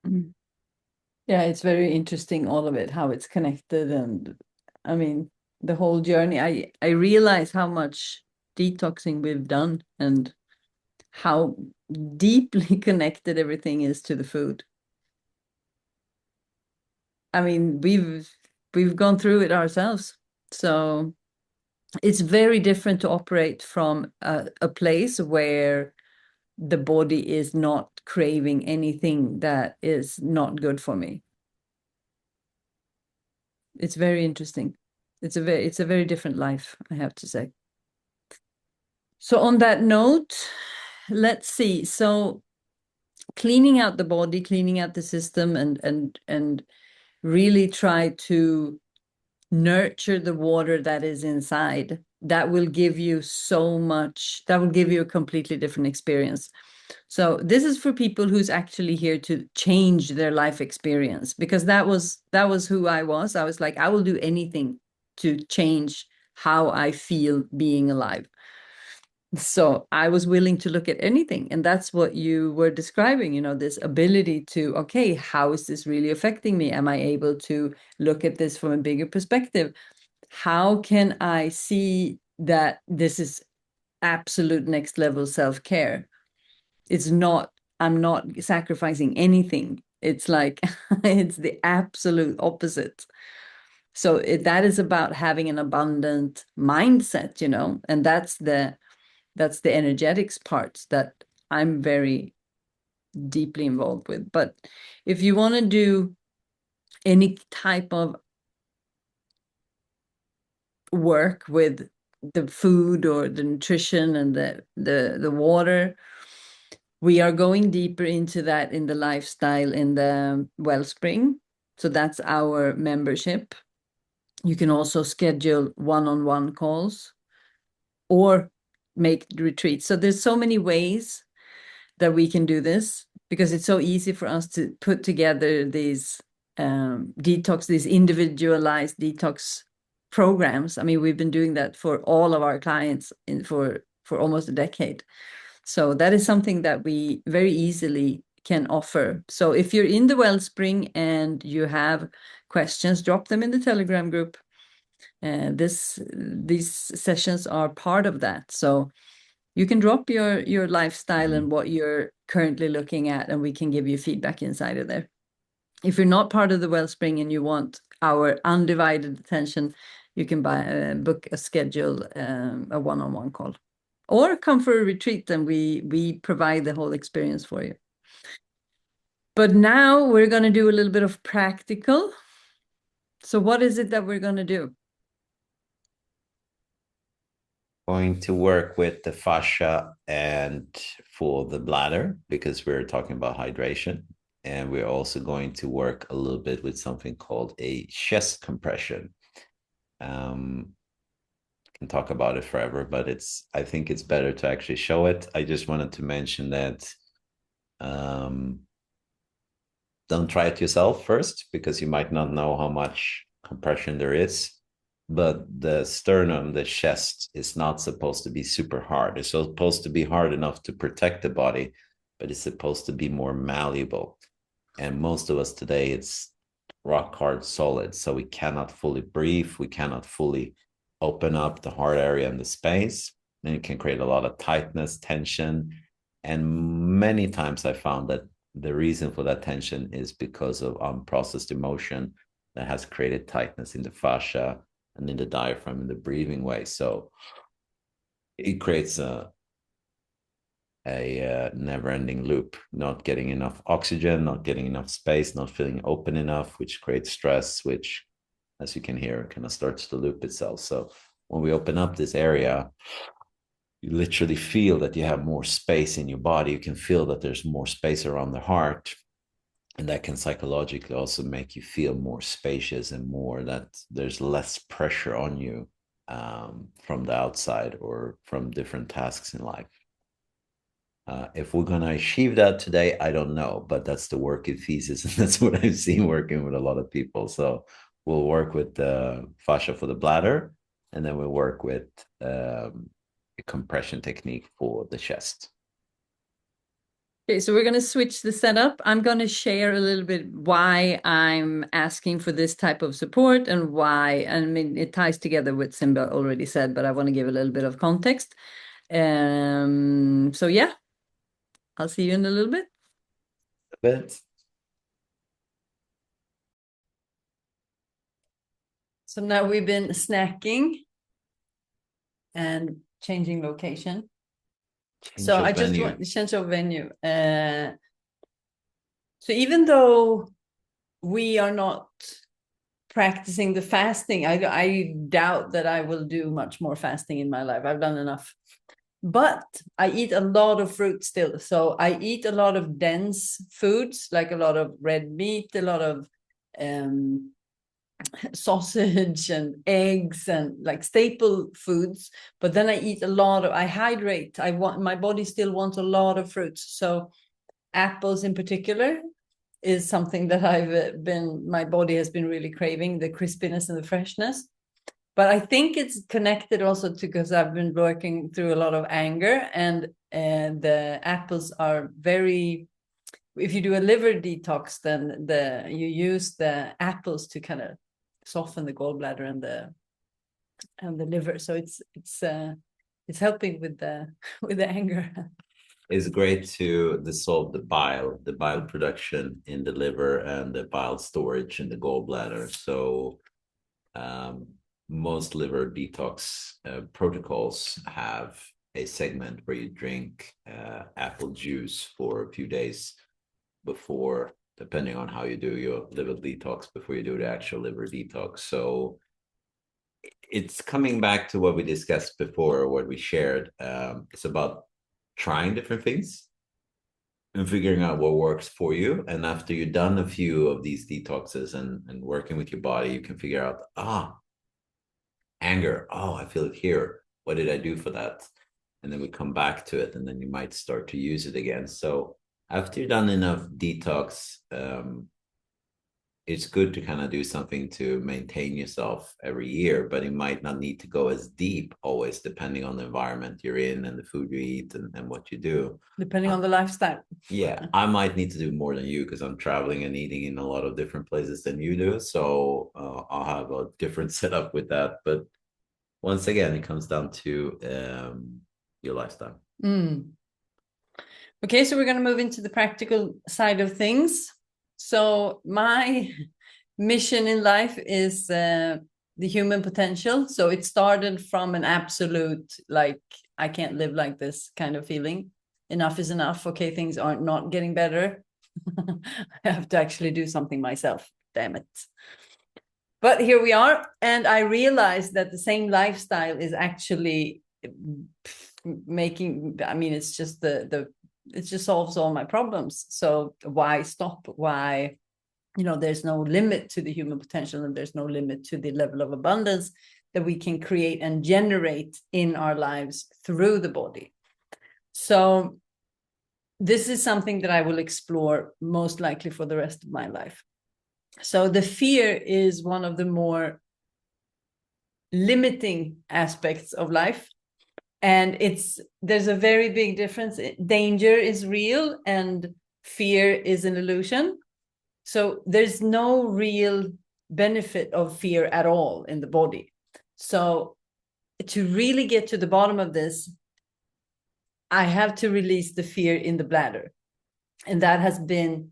Yeah, it's very interesting, all of it, how it's connected. And I mean, the whole journey, I realize how much detoxing we've done and how deeply connected everything is to the food. I mean, we've gone through it ourselves. So it's very different to operate from a place where the body is not craving anything that is not good for me. It's very interesting. It's a very different life, I have to say. So on that note, let's see. So cleaning out the body, cleaning out the system, and really try to nurture the water that is inside. That will give you so much, that will give you a completely different experience. So this is for people who's actually here to change their life experience, because that was who I was. I was like, I will do anything to change how I feel being alive. So I was willing to look at anything. And that's what you were describing, this ability to, okay, how is this really affecting me? Am I able to look at this from a bigger perspective? How can I see that this is absolute next level self-care? I'm not sacrificing anything. It's like, it's the absolute opposite. So that is about having an abundant mindset, and that's the energetics part that I'm very deeply involved with. But if you want to do any type of work with the food or the nutrition and the water, we are going deeper into that in the lifestyle in the Wellspring. So that's our membership. You can also schedule one-on-one calls or make retreats. So there's so many ways that we can do this, because it's so easy for us to put together these these individualized detox programs. I mean, we've been doing that for all of our clients for almost a decade. So that is something that we very easily can offer. So if you're in the Wellspring and you have questions, drop them in the Telegram group. These sessions are part of that. So you can drop your lifestyle and what you're currently looking at, and we can give you feedback inside of there. If you're not part of the Wellspring and you want our undivided attention, you can book a schedule, a one-on-one call, or come for a retreat, and we provide the whole experience for you. But now we're going to do a little bit of practical. So what is it that we're going to do? Going to work with the fascia and for the bladder, because we're talking about hydration. And we're also going to work a little bit with something called a chest compression. Can talk about it forever, but I think it's better to actually show it. I just wanted to mention that don't try it yourself first, because you might not know how much compression there is. But the sternum, the chest, is not supposed to be super hard. It's supposed to be hard enough to protect the body, but it's supposed to be more malleable. And most of us today, it's rock hard solid. So we cannot fully breathe. We cannot fully open up the heart area and the space. And it can create a lot of tightness, tension. And many times I found that the reason for that tension is because of unprocessed emotion that has created tightness in the fascia and in the diaphragm in the breathing way. So it creates a never-ending loop, not getting enough oxygen, not getting enough space, not feeling open enough, which creates stress, which, as you can hear, kind of starts to loop itself. So when we open up this area, you literally feel that you have more space in your body. You can feel that there's more space around the heart. And that can psychologically also make you feel more spacious and more that there's less pressure on you from the outside or from different tasks in life. If we're going to achieve that today, I don't know, but that's the working thesis. And that's what I've seen working with a lot of people. So we'll work with the fascia for the bladder, and then we'll work with a compression technique for the chest. Okay, so we're going to switch the setup. I'm going to share a little bit why I'm asking for this type of support and why. I mean, it ties together with Simba already said, but I want to give a little bit of context. So yeah, I'll see you in a little bit. So now we've been snacking and changing location. So I just want to change of venue. So even though we are not practicing the fasting, I doubt that I will do much more fasting in my life. I've done enough. But I eat a lot of fruit still. So I eat a lot of dense foods, like a lot of red meat, a lot of sausage and eggs and like staple foods. But then I hydrate. My body still wants a lot of fruits. So apples in particular is something that my body has been really craving, the crispiness and the freshness. But I think it's connected also to, because I've been working through a lot of anger, and the apples are very, if you do a liver detox, then you use the apples to kind of soften the gallbladder and the liver. So it's helping with the anger. It's great to dissolve the bile production in the liver and the bile storage in the gallbladder. So most liver detox protocols have a segment where you drink apple juice for a few days before, depending on how you do your liver detox, before you do the actual liver detox. So it's coming back to what we discussed before, what we shared. It's about trying different things and figuring out what works for you. And after you've done a few of these detoxes and working with your body, you can figure out, anger. Oh, I feel it here. What did I do for that? And then we come back to it, and then you might start to use it again. So after you've done enough detox, it's good to kind of do something to maintain yourself every year, but it might not need to go as deep always, depending on the environment you're in and the food you eat and what you do. Depending on the lifestyle. Yeah, I might need to do more than you because I'm traveling and eating in a lot of different places than you do. So I'll have a different setup with that. But once again, it comes down to your lifestyle. Okay, so we're going to move into the practical side of things. So my mission in life is the human potential. So it started from an absolute, like, I can't live like this kind of feeling. Enough is enough. Okay, things aren't not getting better. I have to actually do something myself. Damn it. But here we are. And I realized that the same lifestyle is actually making, I mean, it's just it just solves all my problems. So why stop? Why, there's no limit to the human potential, and there's no limit to the level of abundance that we can create and generate in our lives through the body. So this is something that I will explore most likely for the rest of my life. So the fear is one of the more limiting aspects of life. And there's a very big difference. Danger is real and fear is an illusion. So there's no real benefit of fear at all in the body. So to really get to the bottom of this, I have to release the fear in the bladder. And that has been,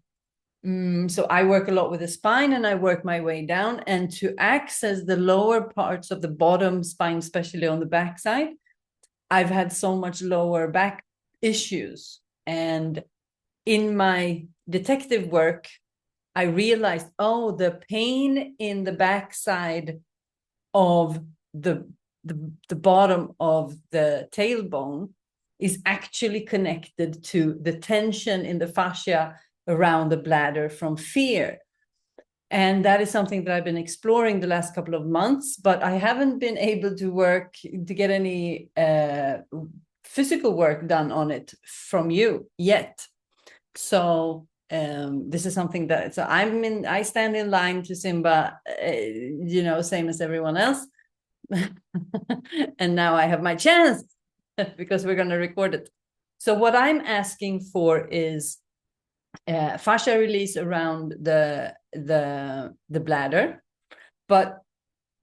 so I work a lot with the spine, and I work my way down. And to access the lower parts of the bottom spine, especially on the backside, I've had so much lower back issues. And in my detective work, I realized, the pain in the backside of the bottom of the tailbone is actually connected to the tension in the fascia around the bladder from fear. And that is something that I've been exploring the last couple of months, but I haven't been able to get any physical work done on it from you yet. So this is something that, I stand in line to Simba, same as everyone else. And now I have my chance because we're going to record it. So what I'm asking for is fascia release around the bladder. But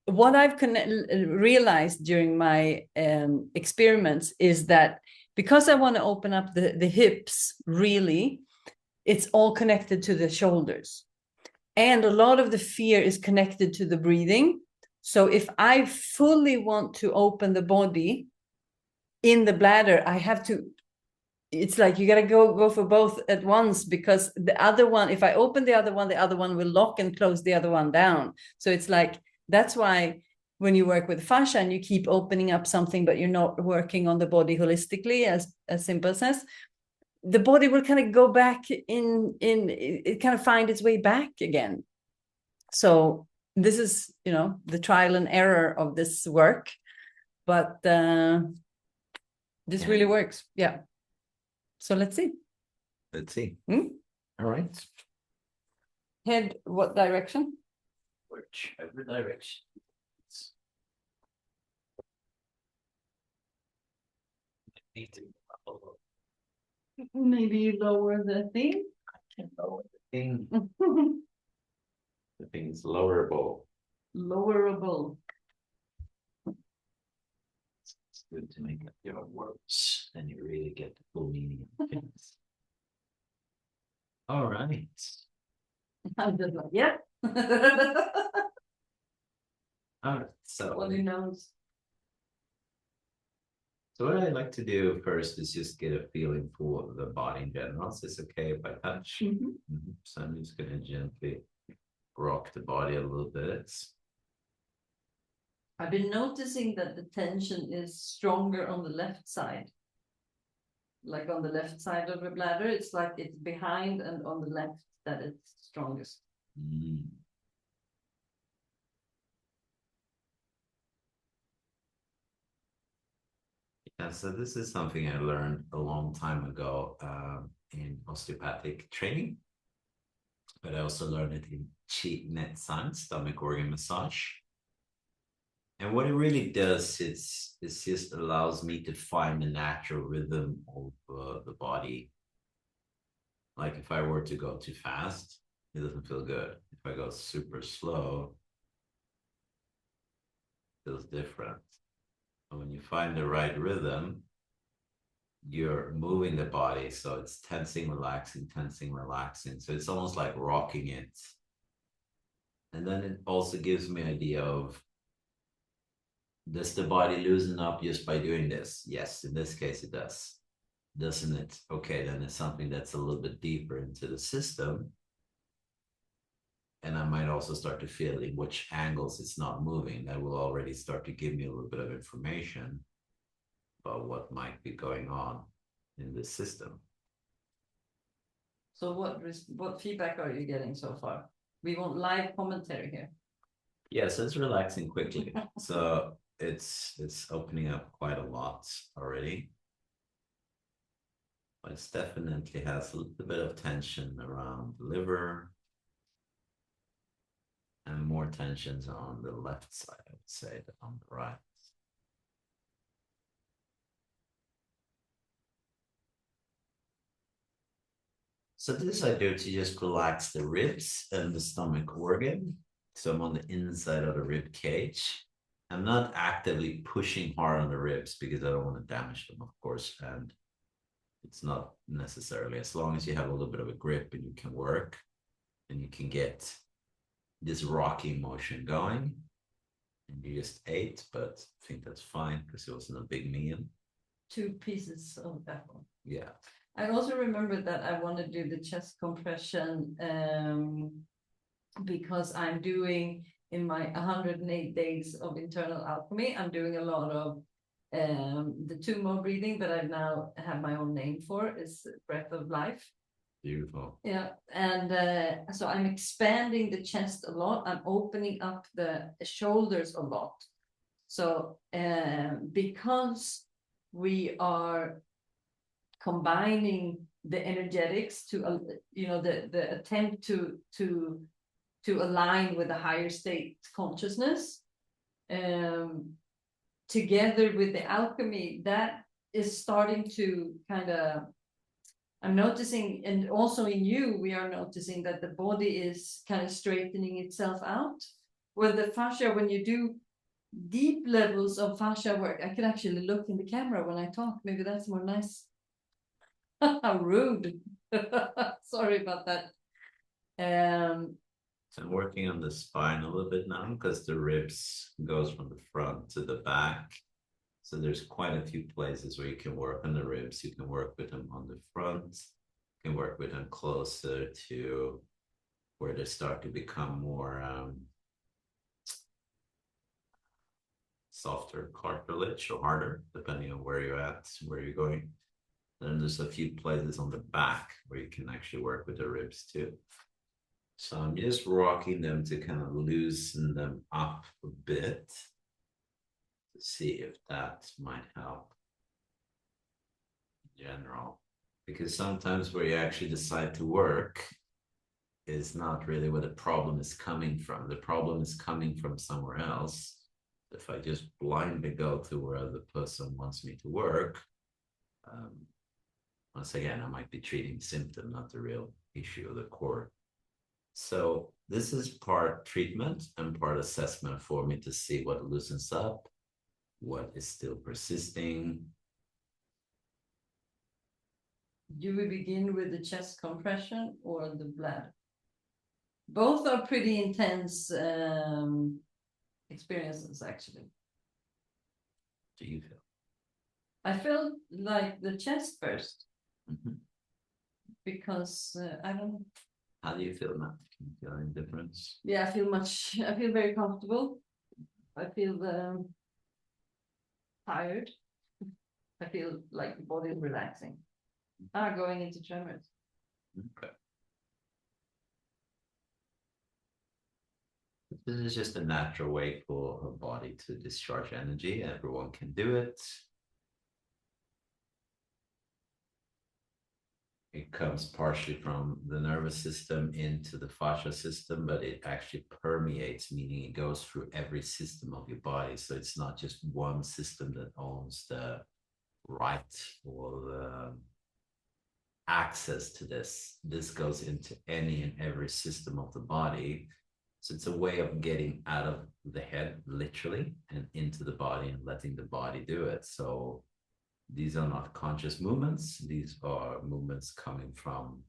what I've realized during my experiments is that because I want to open up the hips, really, it's all connected to the shoulders. And a lot of the fear is connected to the breathing. So if I fully want to open the body in the bladder, I have to, it's like you got to go for both at once, because the other one, if I open the other one will lock and close the other one down. So it's like, that's why when you work with fascia and you keep opening up something, but you're not working on the body holistically, as Simba says, the body will kind of go back it kind of find its way back again. So this is, the trial and error of this work, but this really works. Yeah. So let's see. All right. Head what direction? Whichever direction. Maybe you lower the thing. I can lower the thing. The thing's lowerable. Lowerable. It's good to make up your words, then you really get the full meaning of things. All right. I'm just like, yeah. All right. So What he knows. So what I like to do first is just get a feeling for the body in general. So it's okay if I touch. So I'm just going to gently rock the body a little bit. I've been noticing that the tension is stronger on the left side. Like on the left side of the bladder, it's like it's behind, and on the left that it's strongest. And so this is something I learned a long time ago in osteopathic training, but I also learned it in Chi Net Science, stomach organ massage. And what it really does is it just allows me to find the natural rhythm of the body. Like if I were to go too fast, it doesn't feel good. If I go super slow, it feels different. And when you find the right rhythm, you're moving the body. So it's tensing, relaxing, tensing, relaxing. So it's almost like rocking it. And then it also gives me an idea of, does the body loosen up just by doing this? Yes, in this case it does. Doesn't it? Okay, then it's something that's a little bit deeper into the system. And I might also start to feel in which angles it's not moving. That will already start to give me a little bit of information about what might be going on in this system. So what feedback are you getting so far? We want live commentary here. Yes, it's relaxing quickly. So it's opening up quite a lot already. But it definitely has a little bit of tension around the liver and more tensions on the left side, I would say, than on the right. So this I do to just relax the ribs and the stomach organ. So I'm on the inside of the rib cage. I'm not actively pushing hard on the ribs because I don't want to damage them, of course. And it's not necessarily, as long as you have a little bit of a grip and you can work and you can get this rocking motion going. And you just ate, but I think that's fine because it wasn't a big meal. 2 pieces of that one. Yeah. I also remember that I want to do the chest compression because I'm doing in my 108 days of internal alchemy, I'm doing a lot of the 2 more breathing that I now have my own name for is breath of life. Beautiful. Yeah, and so I'm expanding the chest a lot. I'm opening up the shoulders a lot. So because we are combining the energetics to the attempt to align with a higher state consciousness together with the alchemy, that is starting to kind of, I'm noticing, and also in you we are noticing that the body is kind of straightening itself out. With the fascia, when you do deep levels of fascia work, I could actually look in the camera when I talk. Maybe that's more nice. How rude. Sorry about that. So I'm working on the spine a little bit now because the ribs goes from the front to the back. So there's quite a few places where you can work on the ribs. You can work with them on the front. You can work with them closer to where they start to become more softer cartilage or harder, depending on where you're at, where you're going. Then there's a few places on the back where you can actually work with the ribs too. So I'm just rocking them to kind of loosen them up a bit to see if that might help in general. Because sometimes where you actually decide to work is not really where the problem is coming from. The problem is coming from somewhere else. If I just blindly go to where the person wants me to work, once again, I might be treating the symptom, not the real issue of the core. So this is part treatment and part assessment for me to see what loosens up, what is still persisting. Do we begin with the chest compression or the bladder? Both are pretty intense experiences, actually. Do you feel? I felt like the chest first. Mm-hmm. Because I don't know. How do you feel now? Can you feel any difference? Yeah, I feel very comfortable. I feel tired. I feel like the body is relaxing. Going into tremors. Okay. This is just a natural way for a body to discharge energy. Everyone can do it. It comes partially from the nervous system into the fascia system, but it actually permeates, meaning it goes through every system of your body. So it's not just one system that owns the right or the access to this. This goes into any and every system of the body. So it's a way of getting out of the head, literally, and into the body and letting the body do it. So these are not conscious movements. These are movements coming from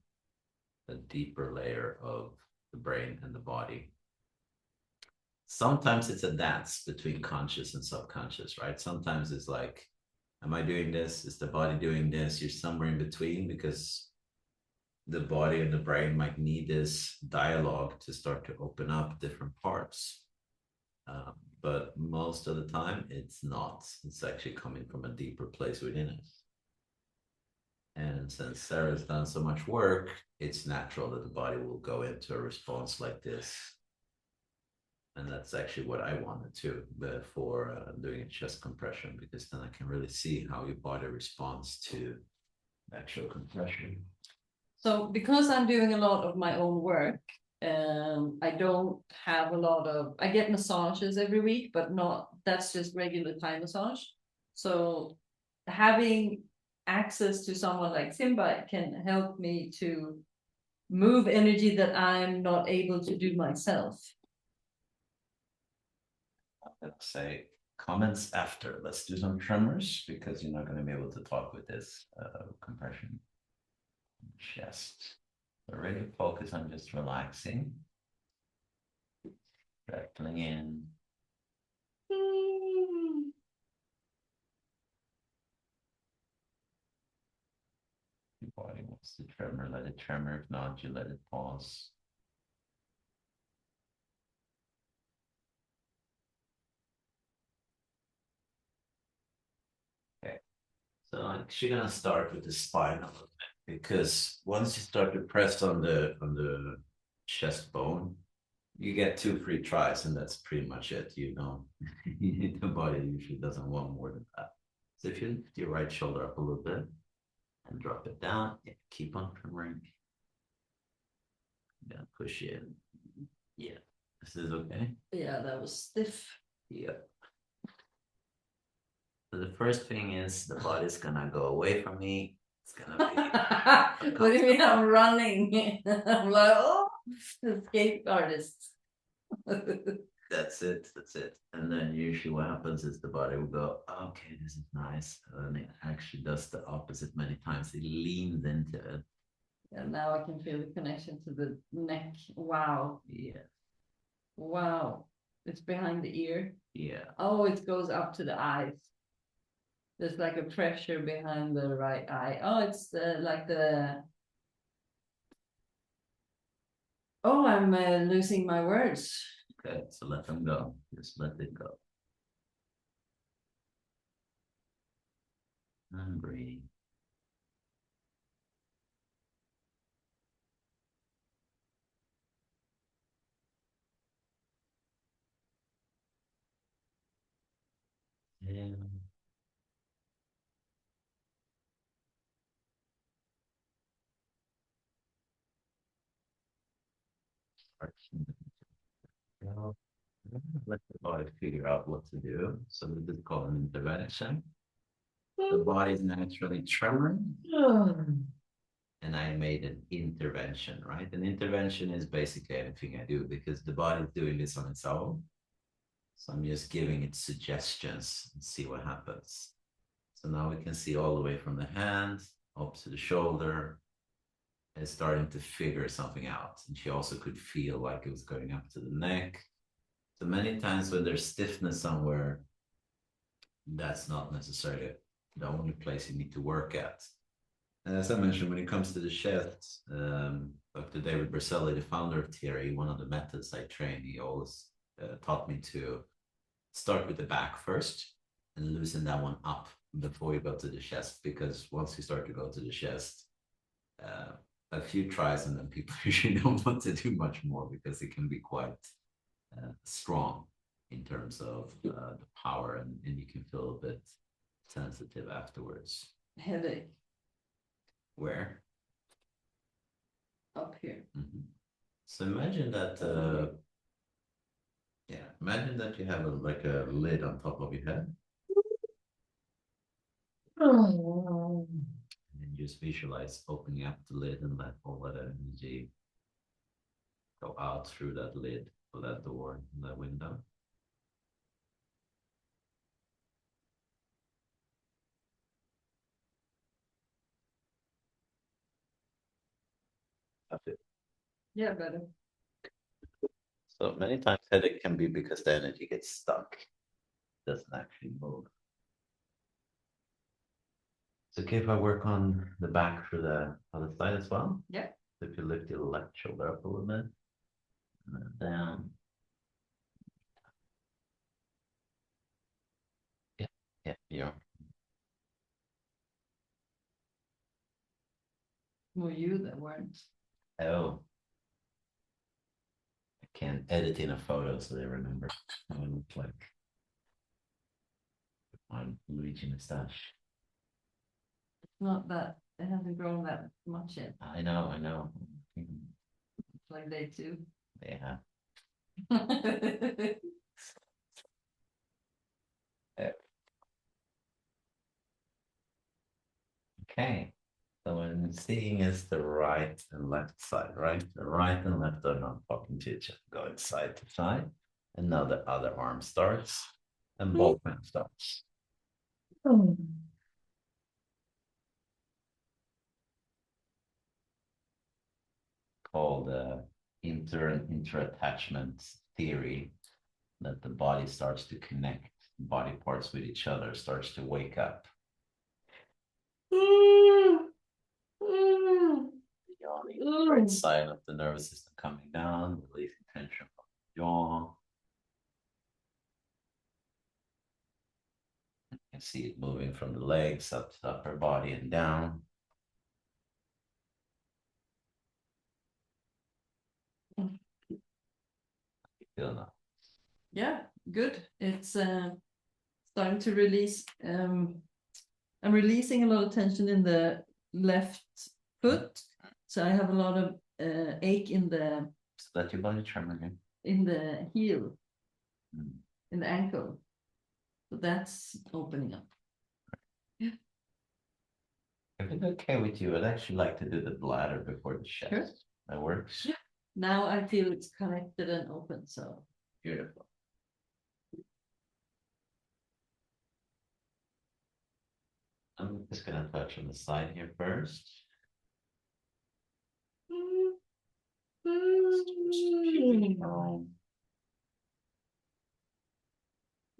a deeper layer of the brain and the body. Sometimes it's a dance between conscious and subconscious, right? Sometimes it's like, am I doing this? Is the body doing this? You're somewhere in between because the body and the brain might need this dialogue to start to open up different parts. But most of the time, it's not. It's actually coming from a deeper place within it. And since Sarah's done so much work, it's natural that the body will go into a response like this. And that's actually what I wanted to before doing a chest compression, because then I can really see how your body responds to actual compression. So because I'm doing a lot of my own work, I don't have a lot of, I get massages every week, but not, that's just regular Thai massage. So having access to someone like Simba can help me to move energy that I'm not able to do myself. Let's say comments after. Let's do some tremors because you're not going to be able to talk with this compression. Chest. So really focus on just relaxing, settling in. Your body wants to tremor, let it tremor. If not, you let it pause. Okay. So I'm actually gonna start with the spine a little bit, because once you start to press on the chest bone, you get 2 free tries, and that's pretty much it. You know, the body usually doesn't want more than that. So if you lift your right shoulder up a little bit and drop it down, keep on tremoring. Yeah, push in. Yeah, this is okay. Yeah, that was stiff. Yeah. So the first thing is the body's gonna go away from me. It's gonna be. What do you mean I'm running? I'm like, oh, escape artist. That's it. That's it. And then usually what happens is the body will go, okay, this is nice. And it actually does the opposite many times. It leans into it. And now I can feel the connection to the neck. Wow. Yeah. Wow. It's behind the ear. Yeah. Oh, it goes up to the eyes. There's like a pressure behind the right eye. Oh, it's like the. Oh, I'm losing my words. Okay, so let them go. Just let it go. And breathe. Yeah. Let the body figure out what to do. So this is called an intervention. The body is naturally tremoring, and I made an intervention, right? An intervention is basically anything I do because the body is doing this on its own. So I'm just giving it suggestions and see what happens. So now we can see all the way from the hand up to the shoulder. It's starting to figure something out. And she also could feel like it was going up to the neck. So many times when there's stiffness somewhere, that's not necessarily the only place you need to work at. And as I mentioned, when it comes to the chest, Dr. David Berselli, the founder of TRE, one of the methods I train, he always taught me to start with the back first and loosen that one up before you go to the chest, because once you start to go to the chest, a few tries and then people usually don't want to do much more because it can be quite strong in terms of the power, and you can feel a bit sensitive afterwards. Headache. Where? up here. Mm-hmm. So imagine that, imagine that you have like a lid on top of your head. And just visualize opening up the lid and let all that energy go out through that lid or that door and that window. That's it. Yeah, better. So many times headache can be because the energy gets stuck, doesn't actually move. It's okay if I work on the back for the other side as well. Yeah. So if you lift your left shoulder up a little bit, and then down. Yeah, yeah. Were you that weren't? Oh, I can edit in a photo so they remember how I look like on Luigi mustache. Not that it hasn't grown that much yet. I know. Like they too. Yeah. Okay. So what I'm seeing is the right and left side, right? The right and left are not talking to each other, going side to side. And now the other arm starts and both hands starts. Called inter and inter-attachment theory, that the body starts to connect body parts with each other, starts to wake up. Yawning, right side of the nervous system coming down, releasing tension from the jaw. You can see it moving from the legs up to the upper body and down. You feel that? Yeah, good. It's starting to release. I'm releasing a lot of tension in the left foot, so I have a lot of ache in the. So let your body tremor again. In the heel, in the ankle. So that's opening up. Yeah. If it's okay with you, I'd actually like to do the bladder before the chest. Sure. That works. Yeah. Now I feel it's connected and open, so. Beautiful. I'm just going to touch on the side here first.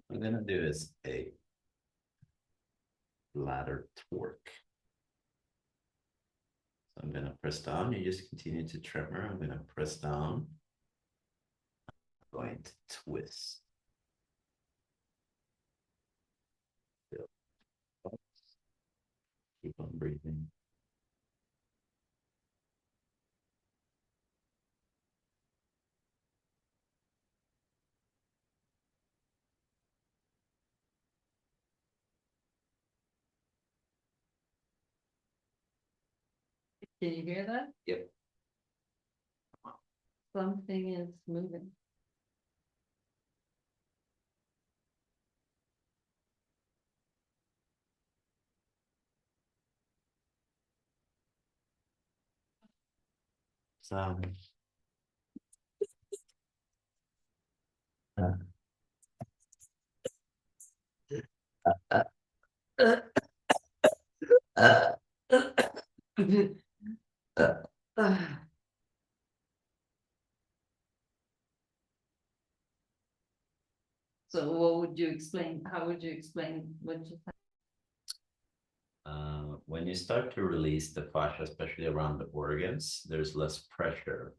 What I'm going to do is a bladder torque. So I'm going to press down. You just continue to tremor. I'm going to press down. I'm going to twist. Keep on breathing. Can you hear that? Yep. Something is moving. So. So what would you explain? How would you explain what just happened? When you start to release the fascia, especially around the organs, there's less pressure.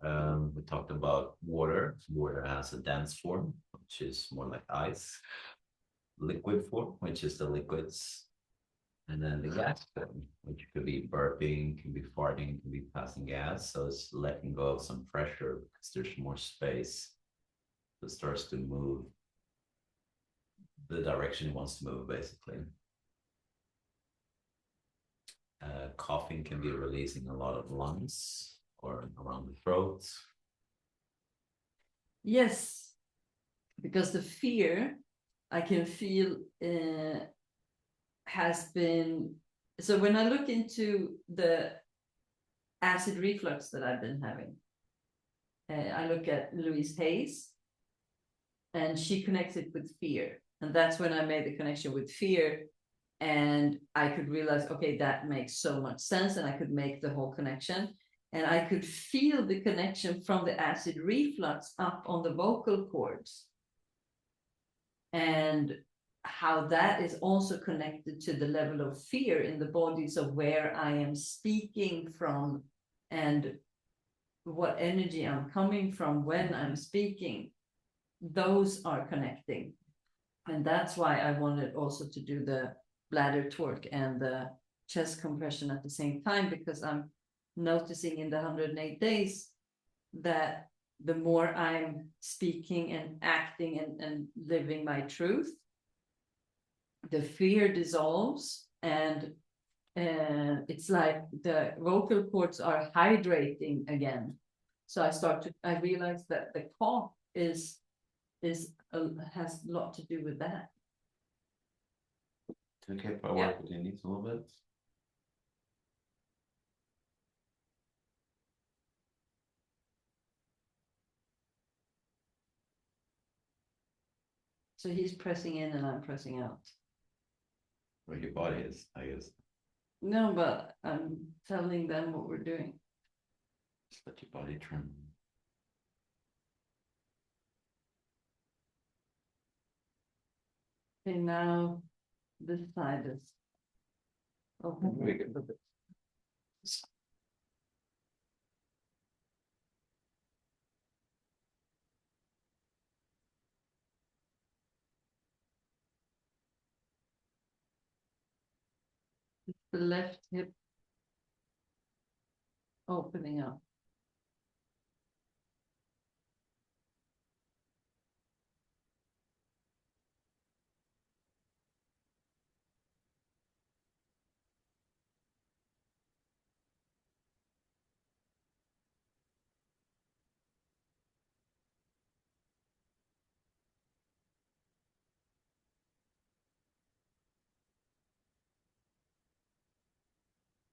We talked about water. Water has a dense form, which is more like ice. Liquid form, which is the liquids. And then the gas form, which could be burping, can be farting, can be passing gas. So it's letting go of some pressure because there's more space. So it starts to move the direction it wants to move, basically. Coughing can be releasing a lot of lungs or around the throat? Yes, because the fear I can feel has been, so when I look into the acid reflux that I've been having, I look at Louise Hayes, and she connects it with fear. And that's when I made the connection with fear. And I could realize, okay, that makes so much sense. And I could make the whole connection. And I could feel the connection from the acid reflux up on the vocal cords. And how that is also connected to the level of fear in the bodies of where I am speaking from and what energy I'm coming from when I'm speaking. Those are connecting. And that's why I wanted also to do the bladder torque and the chest compression at the same time, because I'm noticing in the 108 days that the more I'm speaking and acting and living my truth, the fear dissolves, and it's like the vocal cords are hydrating again. So I realize that the cough has a lot to do with that. Okay, if I work with your knees a little bit. So he's pressing in and I'm pressing out. Where your body is, I guess. No, but I'm telling them what we're doing. Just let your body trim. Okay, now this side is open a little bit. The left hip opening up.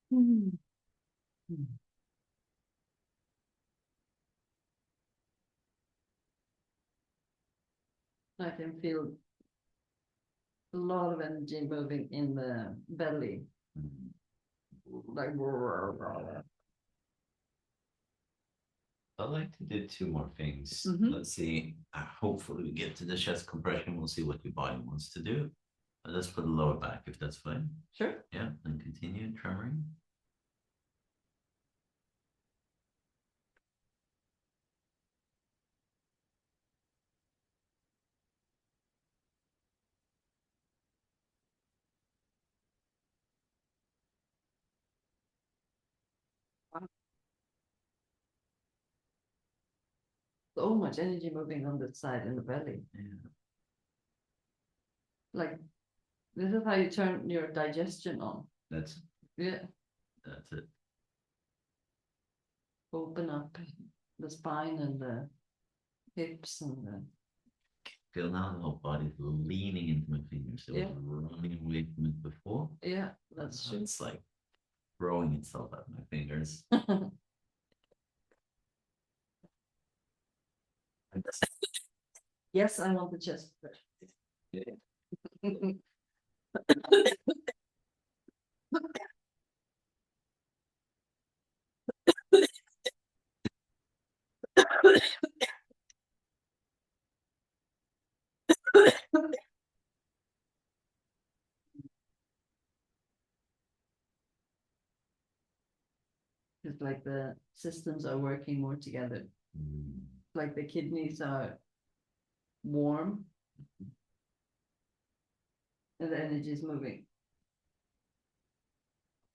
Hmm. I can feel a lot of energy moving in the belly. Like, I'd like to do two more things. Mhm. Let's see. Hopefully, we get to the chest compression. We'll see what your body wants to do. Let's put the lower back if that's fine. Sure. Yeah, and continue tremoring. So much energy moving on that side in the belly. Yeah. Like, this is how you turn your digestion on. That's it. it. Open up the spine and the hips and the. Feel now the whole body's leaning into my fingers. It was running away from it before. Yeah, that's true. It's like throwing itself at my fingers. Yes, I want the chest. Yeah. It's like the systems are working more together. Like the kidneys are warm and the energy is moving.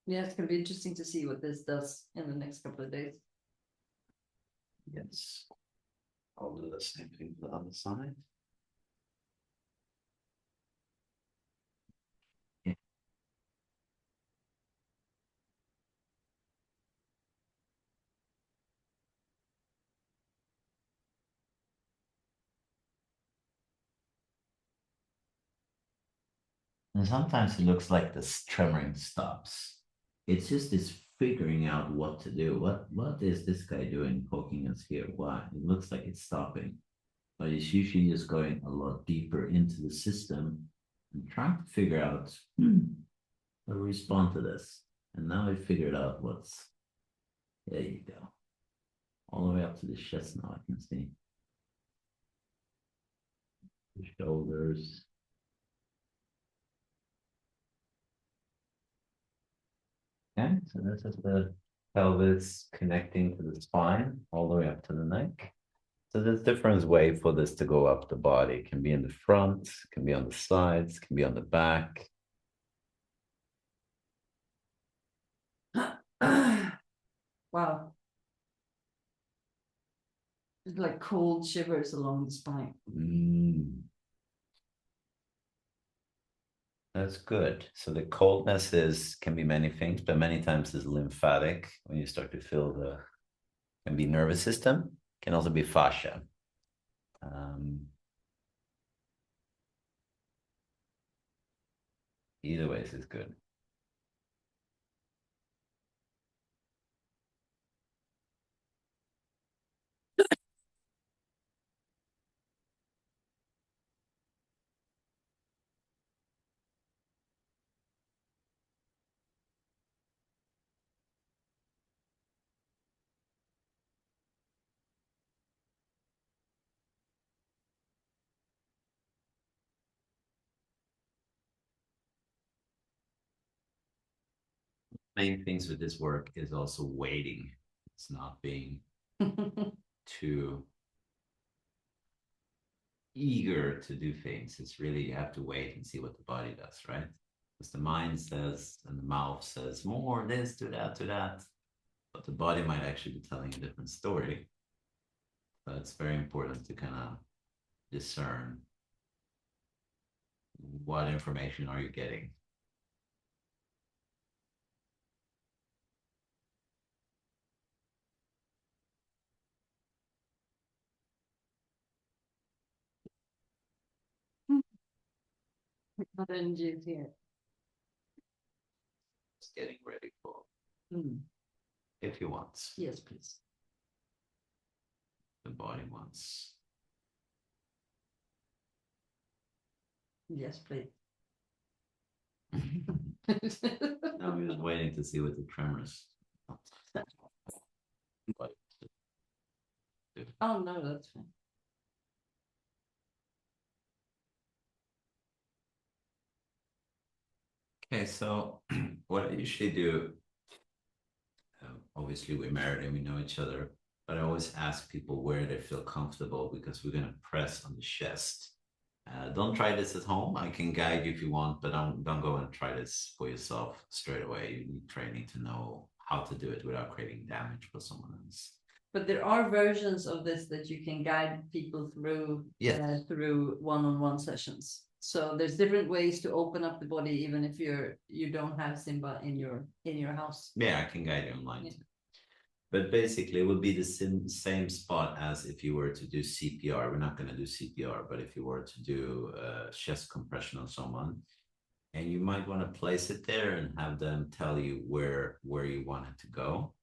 Yeah, it's going to be interesting to see what this does in the next couple of days. Yes. I'll do the same thing for the other side. And sometimes it looks like this tremoring stops. It's just this figuring out what to do. What is this guy doing poking us here? Why? It looks like it's stopping. But it's usually just going a lot deeper into the system and trying to figure out how to respond to this. And now I figured out what's there you go. All the way up to the chest now I can see. The shoulders. Okay, so this is the pelvis connecting to the spine all the way up to the neck. So there's different way for this to go up the body. It can be in the front, it can be on the sides, it can be on the back. Wow. It's like cold shivers along the spine. That's good. So the coldness can be many things, but many times is lymphatic when you start to feel can be nervous system, can also be fascia. Either ways is good. Main things with this work is also waiting. It's not being too eager to do things. It's really you have to wait and see what the body does, right? Because the mind says and the mouth says more this to that, but the body might actually be telling a different story. So it's very important to kind of discern what information are you getting. What energy is here? It's getting ready for Mm. if you want. Yes, please. The body wants. Yes, please. I'm just waiting to see what the tremors. Oh no, that's fine. Okay, so what I usually do, obviously we're married and we know each other, but I always ask people where they feel comfortable because we're gonna press on the chest. Don't try this at home. I can guide you if you want, but don't go and try this for yourself straight away. You need training to know how to do it without creating damage for someone else. But there are versions of this that you can guide people through through one-on-one sessions. So there's different ways to open up the body, even if you don't have Simba in your house. Yeah, I can guide you online. Yeah. But basically, it would be the same spot as if you were to do CPR. We're not going to do CPR, but if you were to do chest compression on someone, and you might want to place it there and have them tell you where you want it to go.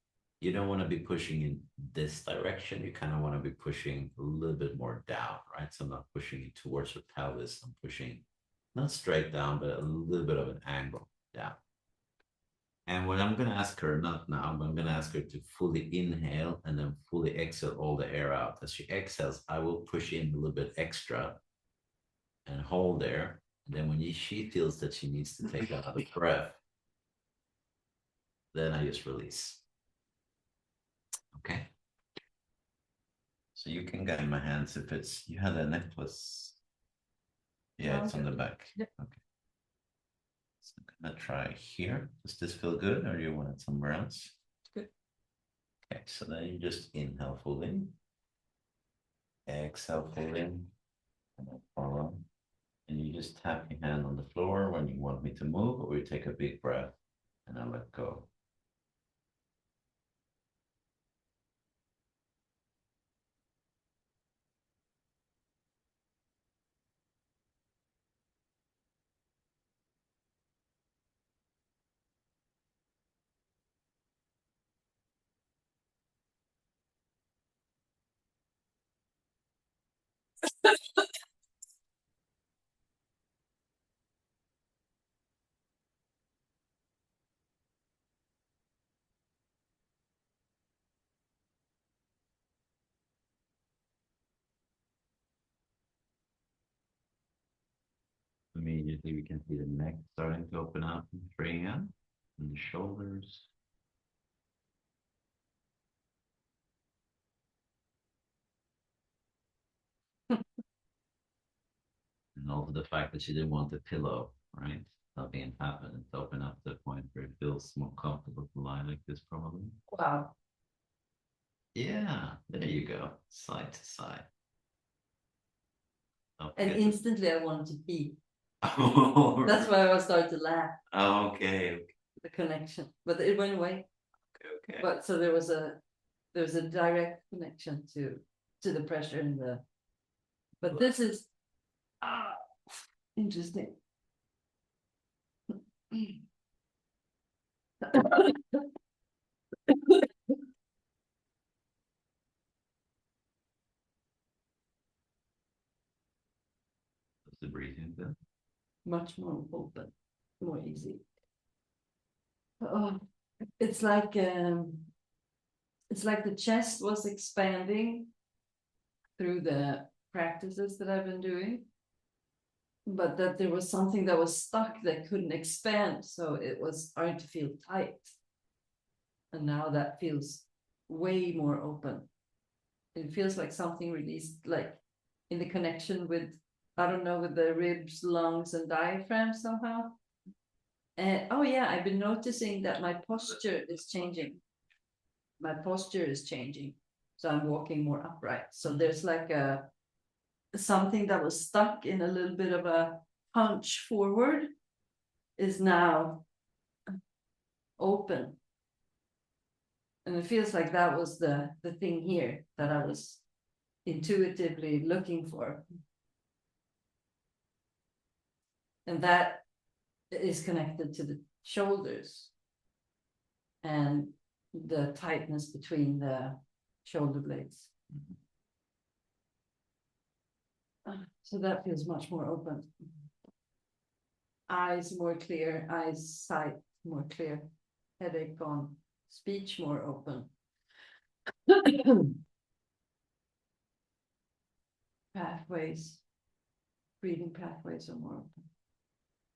You don't want to be pushing in this direction. You kind of want to be pushing a little bit more down, right? So I'm not pushing it towards your pelvis. I'm pushing not straight down, but a little bit of an angle down. And what I'm going to ask her, not now, but I'm going to ask her to fully inhale and then fully exhale all the air out. As she exhales, I will push in a little bit extra and hold there. And then when she feels that she needs to take another breath, then I just release. Okay. So you can guide my hands if you had a necklace. Yeah, it's on the back. Yep. Okay. So I'm gonna try here. Does this feel good or do you want it somewhere else? Good. Okay, so then you just inhale fully. Exhale fully. And then follow. And you just tap your hand on the floor when you want me to move, or you take a big breath and I let go. Immediately we can see the neck starting to open up and freeing up, and the shoulders. And also the fact that she didn't want the pillow, right? Something had happened. It's opened up to the point where it feels more comfortable to lie like this, probably. Wow. Yeah, there you go. Side to side. And Okay. instantly I wanted to pee. Oh, That's why I started to laugh. okay. The connection, but it went away. Okay. But so there was a direct connection to the pressure in the. But this is interesting. What's the breathing then? Much more open, more easy. Oh, it's like the chest was expanding through the practices that I've been doing, but that there was something that was stuck that couldn't expand, so it was starting to feel tight. And now that feels way more open. It feels like something released, like in the connection with, I don't know, with the ribs, lungs, and diaphragm somehow. And oh yeah, I've been noticing that my posture is changing. My posture is changing. So I'm walking more upright. So there's like something that was stuck in a little bit of a hunch forward is now open. And it feels like that was the thing here that I was intuitively looking for. And that is connected to the shoulders and the tightness between the shoulder blades. So that feels much more open. Eyes more clear, eyes sight more clear, headache gone, speech more open. Pathways, breathing pathways are more open.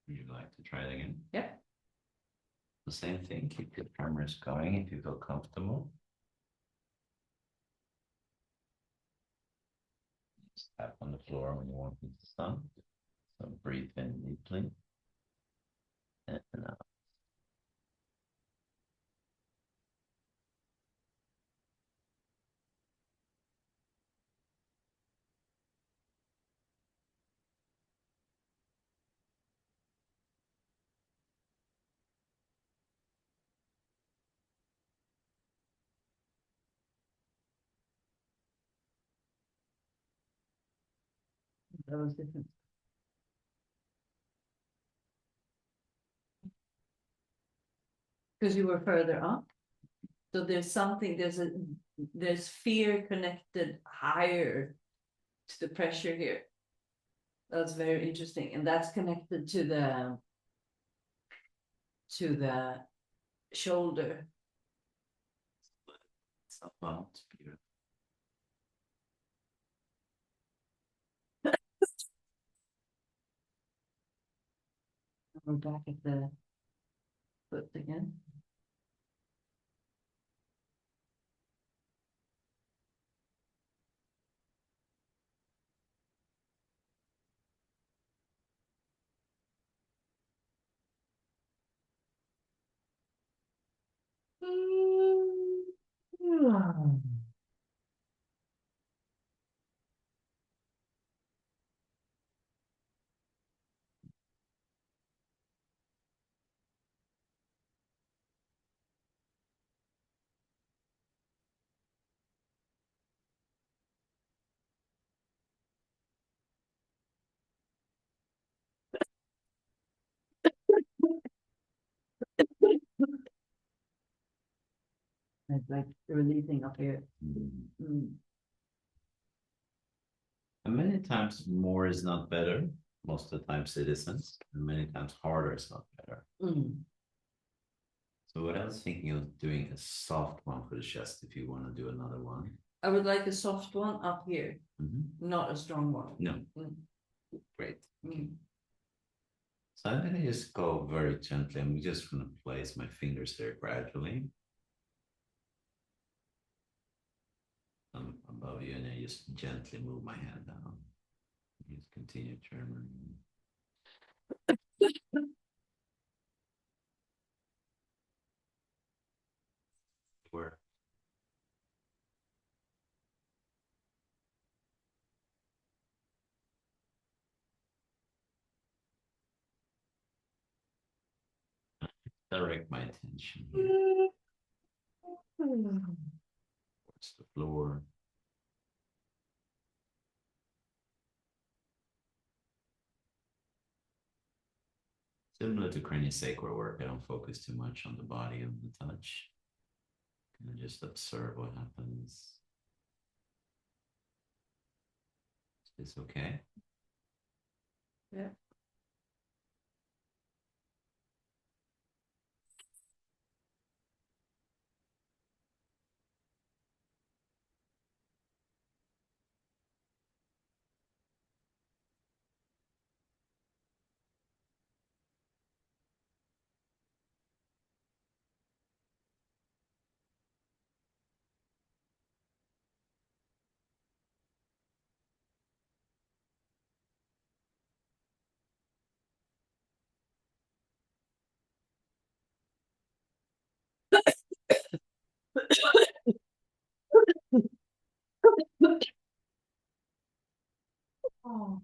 Would you like to try it again? Yep. The same thing, keep your tremors going if you feel comfortable. Just tap on the floor when you want it to stop. So breathe in deeply. And out. That was different. Because you were further up. So there's something, there's fear connected higher to the pressure here. That's very interesting. And that's connected to the shoulder. It's about beautiful. We're back at the foot again. It's like releasing up here. Mm. Mm. And many times more is not better. Most of the times it isn't. And many times harder is not better. So what I was thinking of doing a soft one for the chest if you want to do another one. I would like a soft one up here, not a strong one. No. Great. So I'm going to just go very gently. I'm just going to place my fingers there gradually. Above you, and I just gently move my hand down. Just continue turning. Where? Direct my attention here towards the floor. Similar to craniosacral work, I don't focus too much on the body and the touch. I just observe what happens. Is this okay? Yeah. Oh.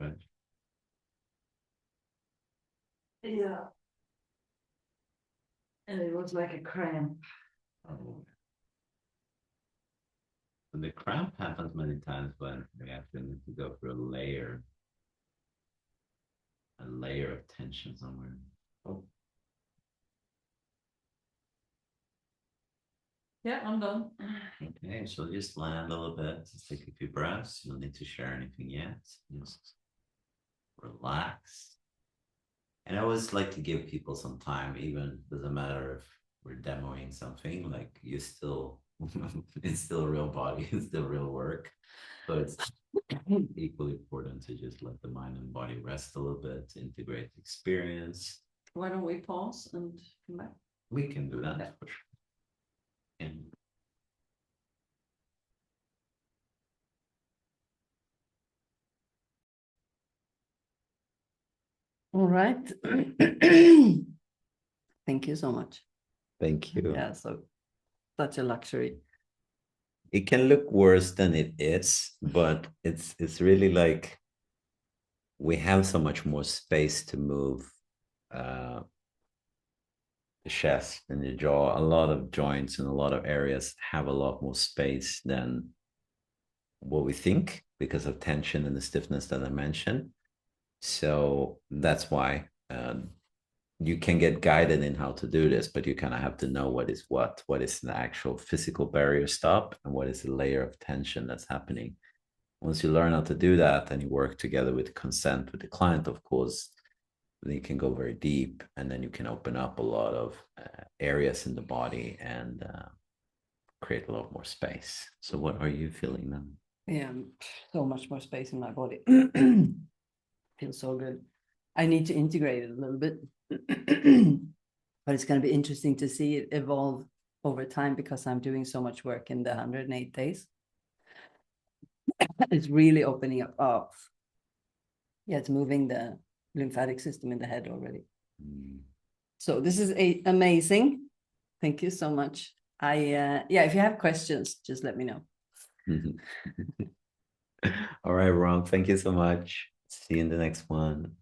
Right. Yeah. And it was like a cramp. Oh. And the cramp happens many times when we actually need to go through a layer of tension somewhere. Oh. Yeah, I'm done. Okay, so just land a little bit. Just take a few breaths. You don't need to share anything yet. Just relax. And I always like to give people some time, even doesn't matter if we're demoing something, like you still, it's still a real body, it's still real work. So it's equally important to just let the mind and body rest a little bit, integrate the experience. Why don't we pause and come back? We can do that for sure. And all right. Thank you so much. thank you. Yeah, so such a luxury. It can look worse than it is, but it's really like we have so much more space to move the chest and the jaw. A lot of joints and a lot of areas have a lot more space than what we think because of tension and the stiffness that I mentioned. So that's why you can get guided in how to do this, but you kind of have to know what is the actual physical barrier stop and what is the layer of tension that's happening. Once you learn how to do that and you work together with consent with the client, of course, then you can go very deep and then you can open up a lot of areas in the body and create a lot more space. So what are you feeling then? Yeah, so much more space in my body. Feels so good. I need to integrate it a little bit. But it's going to be interesting to see it evolve over time because I'm doing so much work in the 108 days. It's really opening up. Oh, yeah, it's moving the lymphatic system in the head already. So this is amazing. Thank you so much. Yeah, if you have questions, just let me know. All right, Ron. Thank you so much. See you in the next one.